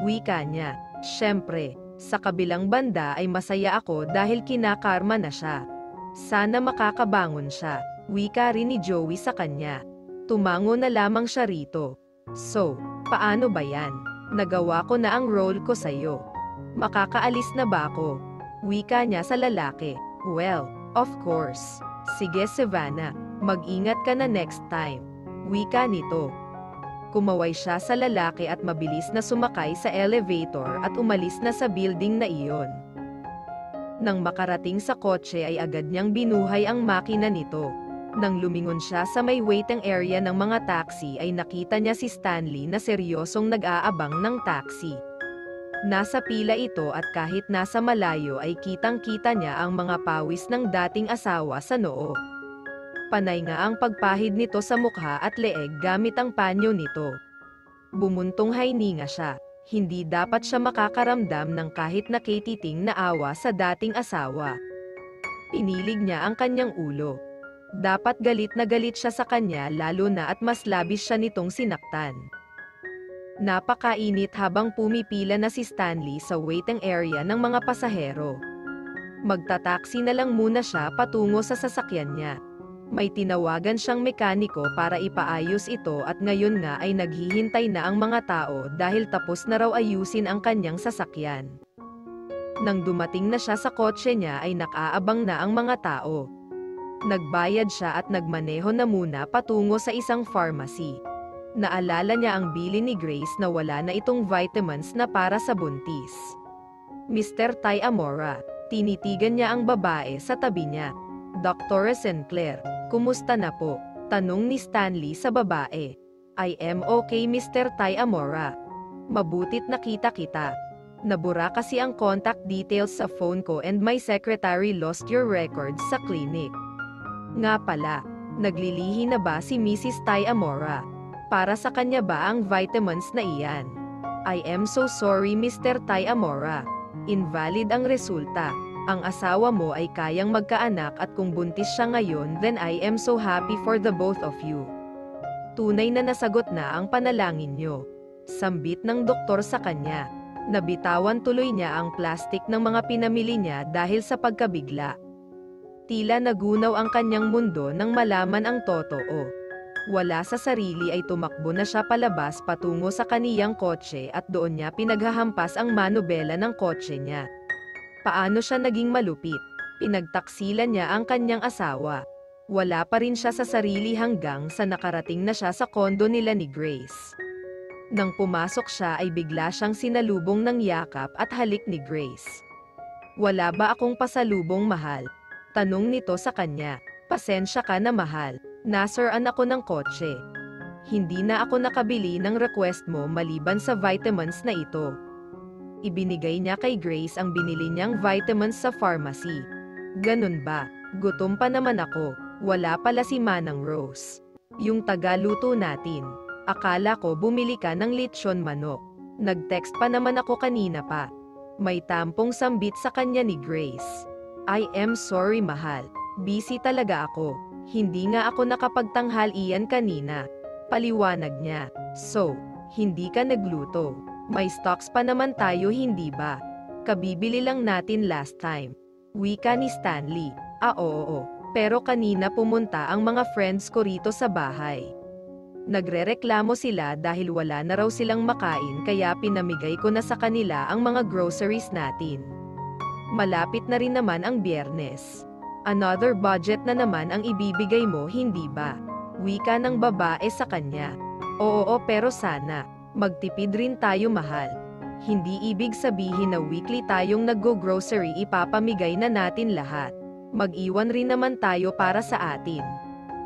Wika niya, syempre, sa kabilang banda ay masaya ako dahil kinakarma na siya. Sana makakabangon siya. Wika rin ni Joey sa kanya. Tumango na lamang siya rito. So, paano ba yan? Nagawa ko na ang role ko sa'yo. Makakaalis na ba ako? Wika niya sa lalaki. Well, of course. Sige Savannah, mag-ingat ka na next time. Wika nito. Kumaway siya sa lalaki at mabilis na sumakay sa elevator at umalis na sa building na iyon. Nang makarating sa kotse ay agad niyang binuhay ang makina nito. Nang lumingon siya sa may waiting area ng mga taxi ay nakita niya si Stanley na seryosong nag-aabang ng taxi. Nasa pila ito at kahit nasa malayo ay kitang-kita niya ang mga pawis ng dating asawa sa noo. Panay nga ang pagpahid nito sa mukha at leeg gamit ang panyo nito. Bumuntong hininga siya. Hindi dapat siya makakaramdam ng kahit nakititing na awa sa dating asawa. Pinilig niya ang kanyang ulo. Dapat galit na galit siya sa kanya lalo na at mas labis siya nitong sinaktan. Napakainit habang pumipila na si Stanley sa waiting area ng mga pasahero. Magtataksi na lang muna siya patungo sa sasakyan niya. May tinawagan siyang mekaniko para ipaayos ito at ngayon nga ay naghihintay na ang mga tao dahil tapos na raw ayusin ang kanyang sasakyan. Nang dumating na siya sa kotse niya ay nakaabang na ang mga tao. Nagbayad siya at nagmaneho na muna patungo sa isang pharmacy. Naalala niya ang bili ni Grace na wala na itong vitamins na para sa buntis. Mr. Ty Amora, tinitigan niya ang babae sa tabi niya. Dr. Sinclair, kumusta na po? Tanong ni Stanley sa babae. I am okay Mr. Ty Amora. Mabutit nakita kita. Nabura kasi ang contact details sa phone ko and my secretary lost your records sa clinic. Nga pala, naglilihi na ba si Mrs. Ty Amora? Para sa kanya ba ang vitamins na iyan? I am so sorry Mr. Ty Amora. Invalid ang resulta. Ang asawa mo ay kayang magkaanak at kung buntis siya ngayon then I am so happy for the both of you. Tunay na nasagot na ang panalangin niyo. Sambit ng doktor sa kanya. Nabitawan tuloy niya ang plastik ng mga pinamili niya dahil sa pagkabigla. Tila nagunaw ang kanyang mundo nang malaman ang totoo. Wala sa sarili ay tumakbo na siya palabas patungo sa kaniyang kotse at doon niya pinaghahampas ang manubela ng kotse niya. Paano siya naging malupit? Pinagtaksilan niya ang kanyang asawa. Wala pa rin siya sa sarili hanggang sa nakarating na siya sa kondo nila ni Grace. Nang pumasok siya ay bigla siyang sinalubong ng yakap at halik ni Grace. "Wala ba akong pasalubong, mahal?" Tanong nito sa kanya. "Pasensya ka na, mahal. Nasiraan ako ng kotse. Hindi na ako nakabili ng request mo maliban sa vitamins na ito." Ibinigay niya kay Grace ang binili niyang vitamins sa pharmacy. "Ganun ba? Gutom pa naman ako." Wala pala si Manang Rose, yung tagaluto natin. Akala ko bumili ka ng lechon manok. Nag-text pa naman ako kanina pa. May tampong sambit sa kanya ni Grace. "I am sorry, mahal. Busy talaga ako. Hindi nga ako nakapagtanghalian kanina." Paliwanag niya. "So, hindi ka nagluto. May stocks pa naman tayo, hindi ba? Kabibili lang natin last time." Wika ni Stanley. Oo. Pero kanina pumunta ang mga friends ko rito sa bahay. Nagrereklamo sila dahil wala na raw silang makain kaya pinamigay ko na sa kanila ang mga groceries natin. Malapit na rin naman ang Biyernes. Another budget na naman ang ibibigay mo, hindi ba? Wika ng babae sa kanya. Oo, pero sana magtipid rin tayo, mahal. Hindi ibig sabihin na weekly tayong naggo-grocery, ipapamigay na natin lahat. Mag-iwan rin naman tayo para sa atin.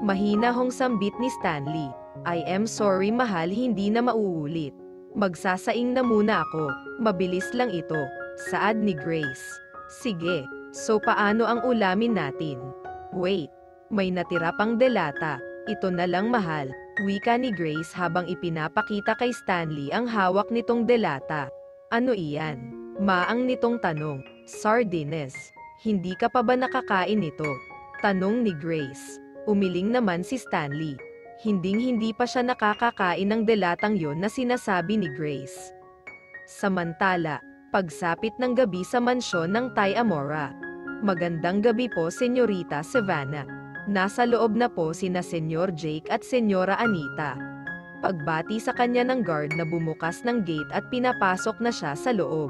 Mahinahong sambit ni Stanley. "I am sorry, mahal, hindi na mauulit. Magsasaing na muna ako. Mabilis lang ito." Saad ni Grace. "Sige, so paano ang ulamin natin?" "Wait, may natira pang delata. Ito na lang, mahal." Wika ni Grace habang ipinapakita kay Stanley ang hawak nitong delata. "Ano iyan?" Maang nitong tanong. "Sardines. Hindi ka pa ba nakakain nito?" Tanong ni Grace. Umiling naman si Stanley. Hinding-hindi pa siya nakakakain ng delatang yon na sinasabi ni Grace. Samantala, pagsapit ng gabi sa mansyon ng Tay Amora. "Magandang gabi po, Senyorita Savannah." Nasa loob na po sina Senyor Jake at Senyora Anita. Pagbati sa kanya ng guard na bumukas ng gate at pinapasok na siya sa loob.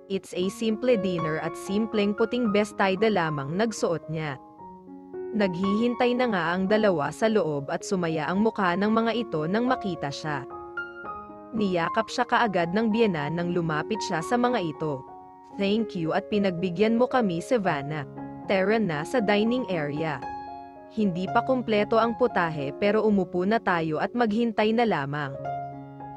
It's a simple dinner at simpleng puting bestida lamang nagsuot niya. Naghihintay na nga ang dalawa sa loob at sumaya ang mukha ng mga ito nang makita siya. Niyakap siya kaagad ng biyenan nang lumapit siya sa mga ito. "Thank you at pinagbigyan mo kami, Savannah. Tara na sa dining area. Hindi pa kumpleto ang putahe pero umupo na tayo at maghintay na lamang."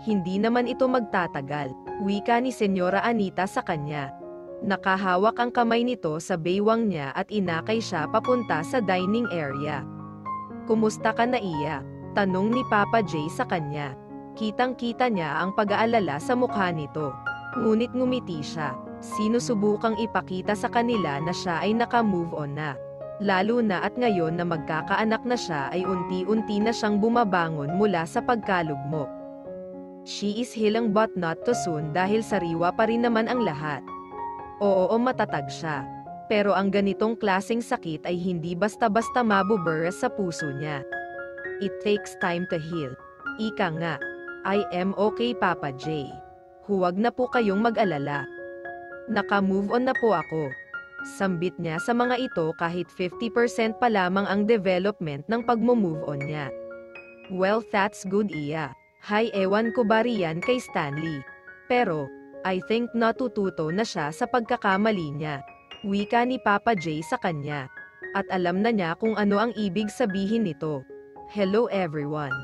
"Hindi naman ito magtatagal," wika ni Senyora Anita sa kanya. Nakahawak ang kamay nito sa baywang niya at inakay siya papunta sa dining area. "Kumusta ka na, Iya?" tanong ni Papa J sa kanya. Kitang-kita niya ang pag-aalala sa mukha nito. Ngunit ngumiti siya. Sinusubukang ipakita sa kanila na siya ay naka-move on na. Lalo na at ngayon na magkakaanak na siya ay unti-unti na siyang bumabangon mula sa pagkalugmok. She is healing but not too soon dahil sariwa pa rin naman ang lahat. Oo, matatag siya. Pero ang ganitong klaseng sakit ay hindi basta-basta mabuburas sa puso niya. It takes time to heal. Ika nga. I am okay, Papa J. Huwag na po kayong mag-alala. Naka-move on na po ako. Sambit niya sa mga ito kahit 50% pa lamang ang development ng pag-move on niya. Well, that's good, Iya. Hay, ewan ko ba riyan kay Stanley. Pero, I think natututo na siya sa pagkakamali niya. Wika ni Papa J sa kanya. At alam na niya kung ano ang ibig sabihin nito. Hello everyone.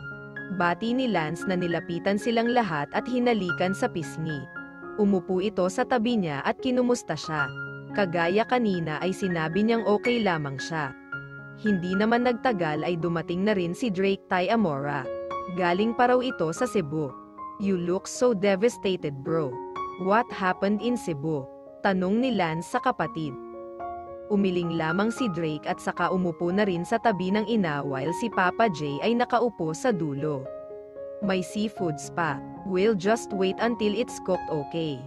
Bati ni Lance na nilapitan silang lahat at hinalikan sa pisngi. Umupo ito sa tabi niya at kinumusta siya. Kagaya kanina ay sinabi niyang okay lamang siya. Hindi naman nagtagal ay dumating na rin si Drake Tay Amora. Galing pa raw ito sa Cebu. You look so devastated, bro. What happened in Cebu? Tanong ni Lance sa kapatid. Umiling lamang si Drake at saka umupo na rin sa tabi ng ina while si Papa J ay nakaupo sa dulo. May seafoods pa. We'll just wait until it's cooked, okay?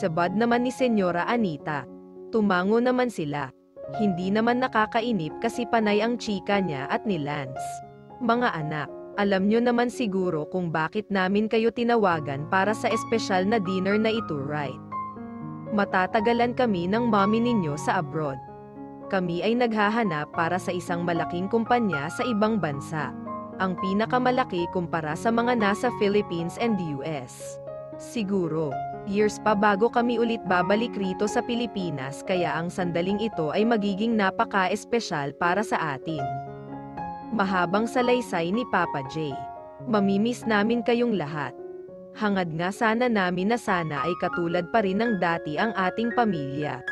Sabad naman ni Senyora Anita. Tumango naman sila. Hindi naman nakakainip kasi panay ang chika niya at ni Lance. Mga anak, alam nyo naman siguro kung bakit namin kayo tinawagan para sa espesyal na dinner na ito, right? Matatagalan kami ng mommy ninyo sa abroad. Kami ay naghahanap para sa isang malaking kumpanya sa ibang bansa. Ang pinakamalaki kumpara sa mga nasa Philippines and US. Siguro, years pa bago kami ulit babalik rito sa Pilipinas, kaya ang sandaling ito ay magiging napaka-espesyal para sa atin. Mahabang salaysay ni Papa J. Mamimiss namin kayong lahat. Hangad nga sana namin na sana ay katulad pa rin ng dati ang ating pamilya.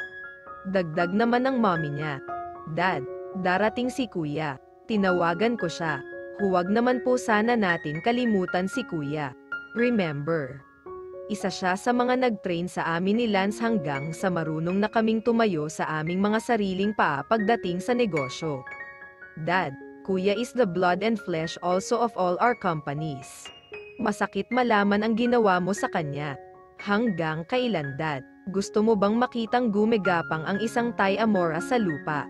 Dagdag naman ng mommy niya. Dad, darating si Kuya. Tinawagan ko siya. Huwag naman po sana natin kalimutan si Kuya. Remember, isa siya sa mga nag-train sa amin ni Lance hanggang sa marunong na kaming tumayo sa aming mga sariling paa pagdating sa negosyo. Dad, Kuya is the blood and flesh also of all our companies. Masakit malaman ang ginawa mo sa kanya. Hanggang kailan, Dad? Gusto mo bang makitang gumigapang ang isang Tay Amora sa lupa?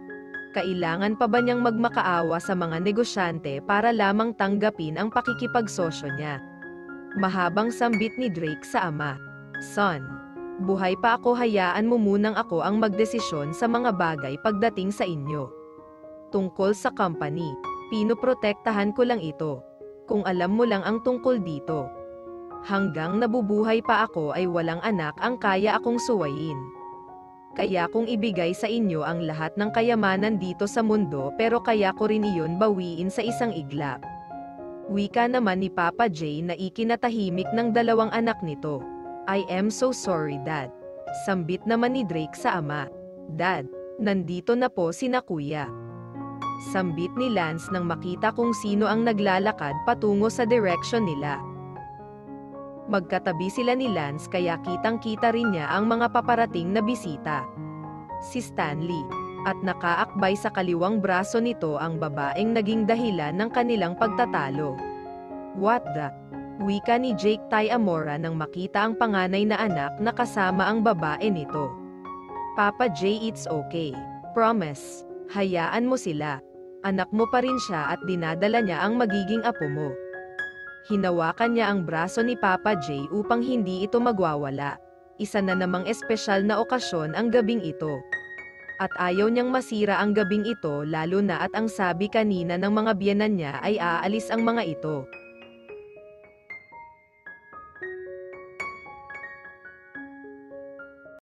Kailangan pa ba niyang magmakaawa sa mga negosyante para lamang tanggapin ang pakikipagsosyo niya? Mahabang sambit ni Drake sa ama. Son, buhay pa ako, hayaan mo munang ako ang magdesisyon sa mga bagay pagdating sa inyo. Tungkol sa company, pinoprotektahan ko lang ito. Kung alam mo lang ang tungkol dito. Hanggang nabubuhay pa ako ay walang anak ang kaya akong suwayin. Kaya kong ibigay sa inyo ang lahat ng kayamanan dito sa mundo, pero kaya ko rin iyon bawiin sa isang iglap. Wika naman ni Papa J na ikinatahimik ng dalawang anak nito. I am so sorry, Dad. Sambit naman ni Drake sa ama. Dad, nandito na po sina Kuya. Sambit ni Lance nang makita kung sino ang naglalakad patungo sa direksyon nila. Magkatabi sila ni Lance kaya kitang-kita rin niya ang mga paparating na bisita. Si Stanley. At nakaakbay sa kaliwang braso nito ang babaeng naging dahilan ng kanilang pagtatalo. What the? Wika ni Jake Tay Amora nang makita ang panganay na anak na kasama ang babae nito. Papa J, it's okay. Promise. Hayaan mo sila. Anak mo pa rin siya at dinadala niya ang magiging apo mo. Hinawakan niya ang braso ni Papa J upang hindi ito magwawala. Isa na namang espesyal na okasyon ang gabing ito. At ayaw niyang masira ang gabing ito, lalo na at ang sabi kanina ng mga biyenan niya ay aalis ang mga ito.